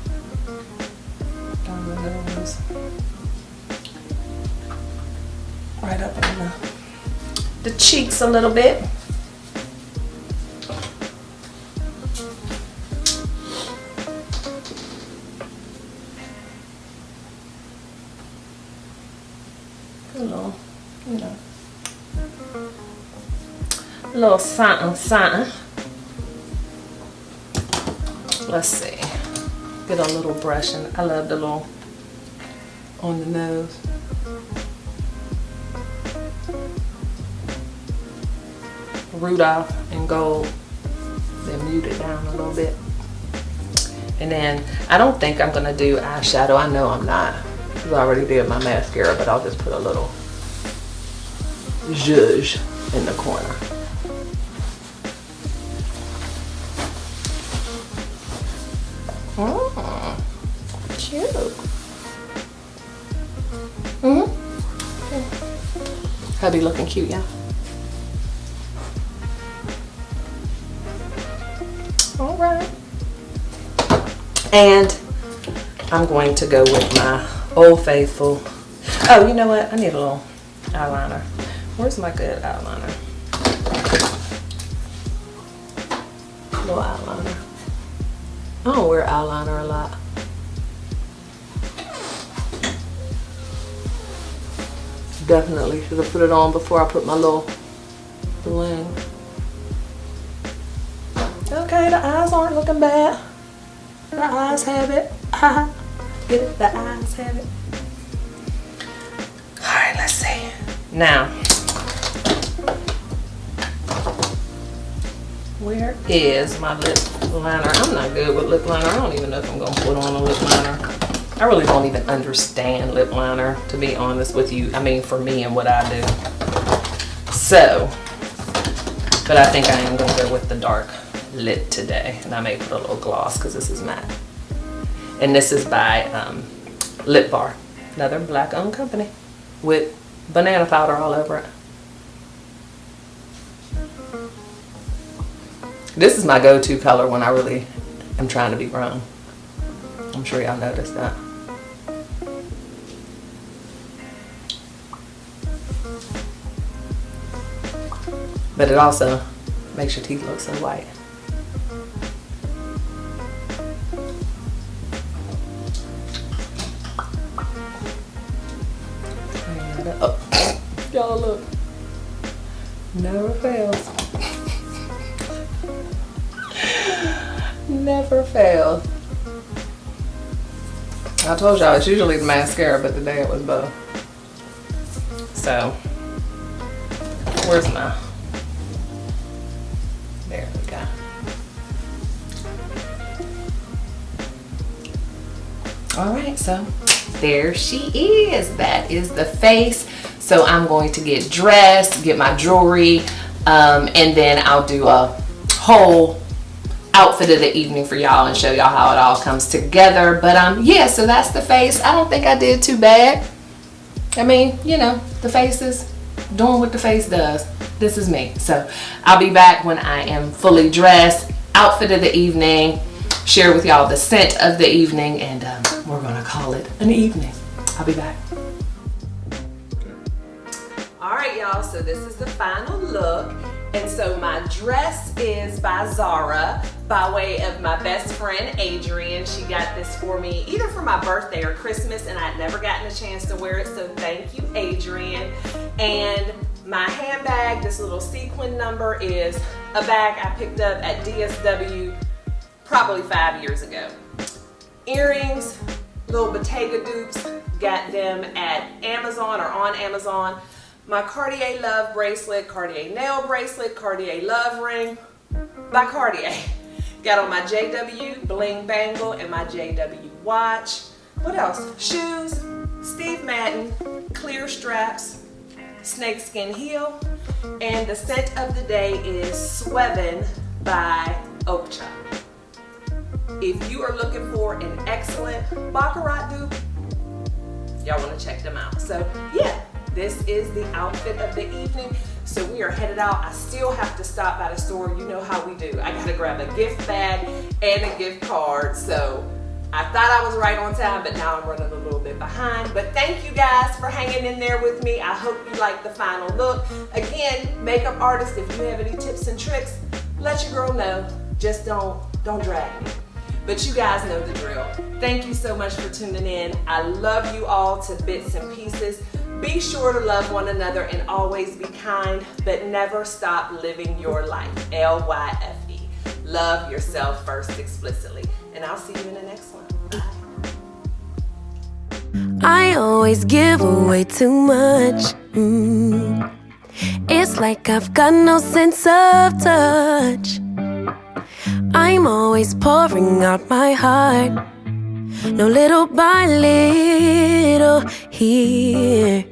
down the nose. Right up in the cheeks a little bit. A little, you know, a little something, something. Let's see. Get a little brush, and I love the little on the nose. Rudolph and gold. Then mute it down a little bit. And then I don't think I'm gonna do eyeshadow. I know I'm not, because I already did my mascara, but I'll just put a little zhuzh in the corner. Oh, cute. Hubby looking cute, yeah. All right. And I'm going to go with my Old Faithful. Oh, you know what? I need a little eyeliner. Where's my good eyeliner? Little eyeliner. I don't wear eyeliner a lot. Definitely should have put it on before I put my little bling. Okay, the eyes aren't looking bad. The eyes have it. Get it? The eyes have it. Alright, let's see. Now, where is my lip liner? I'm not good with lip liner. I don't even know if I'm going to put on a lip liner. I really don't even understand lip liner, to be honest with you. I mean, for me and what I do. So, but I think I am going to go with the dark lip today. And I may put a little gloss because this is matte. And this is by Lip Bar, another black owned company, with banana powder all over it. This is my go-to color when I really am trying to be grown. I'm sure y'all noticed that. But it also makes your teeth look so white. Oh, y'all look. Never fails. Never fails. I told y'all it's usually the mascara, but today it was both. So, where's my? There it All right, so there she is. That is the face. So I'm going to get dressed, get my jewelry, and then I'll do a whole outfit of the evening for y'all and show y'all how it all comes together. But yeah, so that's the face. I don't think I did too bad. I mean, you know, the face is doing what the face does. This is me. So I'll be back when I am fully dressed, outfit of the evening, share with y'all the scent of the evening, and we're gonna call it an evening. I'll be back. All right, y'all, so this is the final look. And so my dress is by Zara by way of my best friend Adrian. She got this for me either for my birthday or Christmas, and I'd never gotten a chance to wear it, so thank you, Adrian. And my handbag, this little sequin number, is a bag I picked up at DSW probably 5 years ago. Earrings, little Bottega dupes, got them at Amazon or on Amazon. My Cartier Love bracelet, Cartier nail bracelet, Cartier Love ring by Cartier. Got on my JW bling bangle and my JW watch. What else? Shoes, Steve Madden, clear straps, snakeskin heel, and the scent of the day is Swevin by Oakcha. If you are looking for an excellent Baccarat dupe, y'all want to check them out. So yeah, this is the outfit of the evening. So we are headed out. I still have to stop by the store. You know how we do. I gotta grab a gift bag and a gift card. So I thought I was right on time, but now I'm running a little bit behind. But thank you guys for hanging in there with me. I hope you like the final look. Again, makeup artists, if you have any tips and tricks, let your girl know. Just don't drag me. But you guys know the drill. Thank you so much for tuning in. I love you all to bits and pieces. Be sure to love one another and always be kind, but never stop living your life. LYFE. Love yourself first explicitly. And I'll see you in the next one. Bye. I always give away too much. It's like I've got no sense of touch. I'm always pouring out my heart, no little by little here.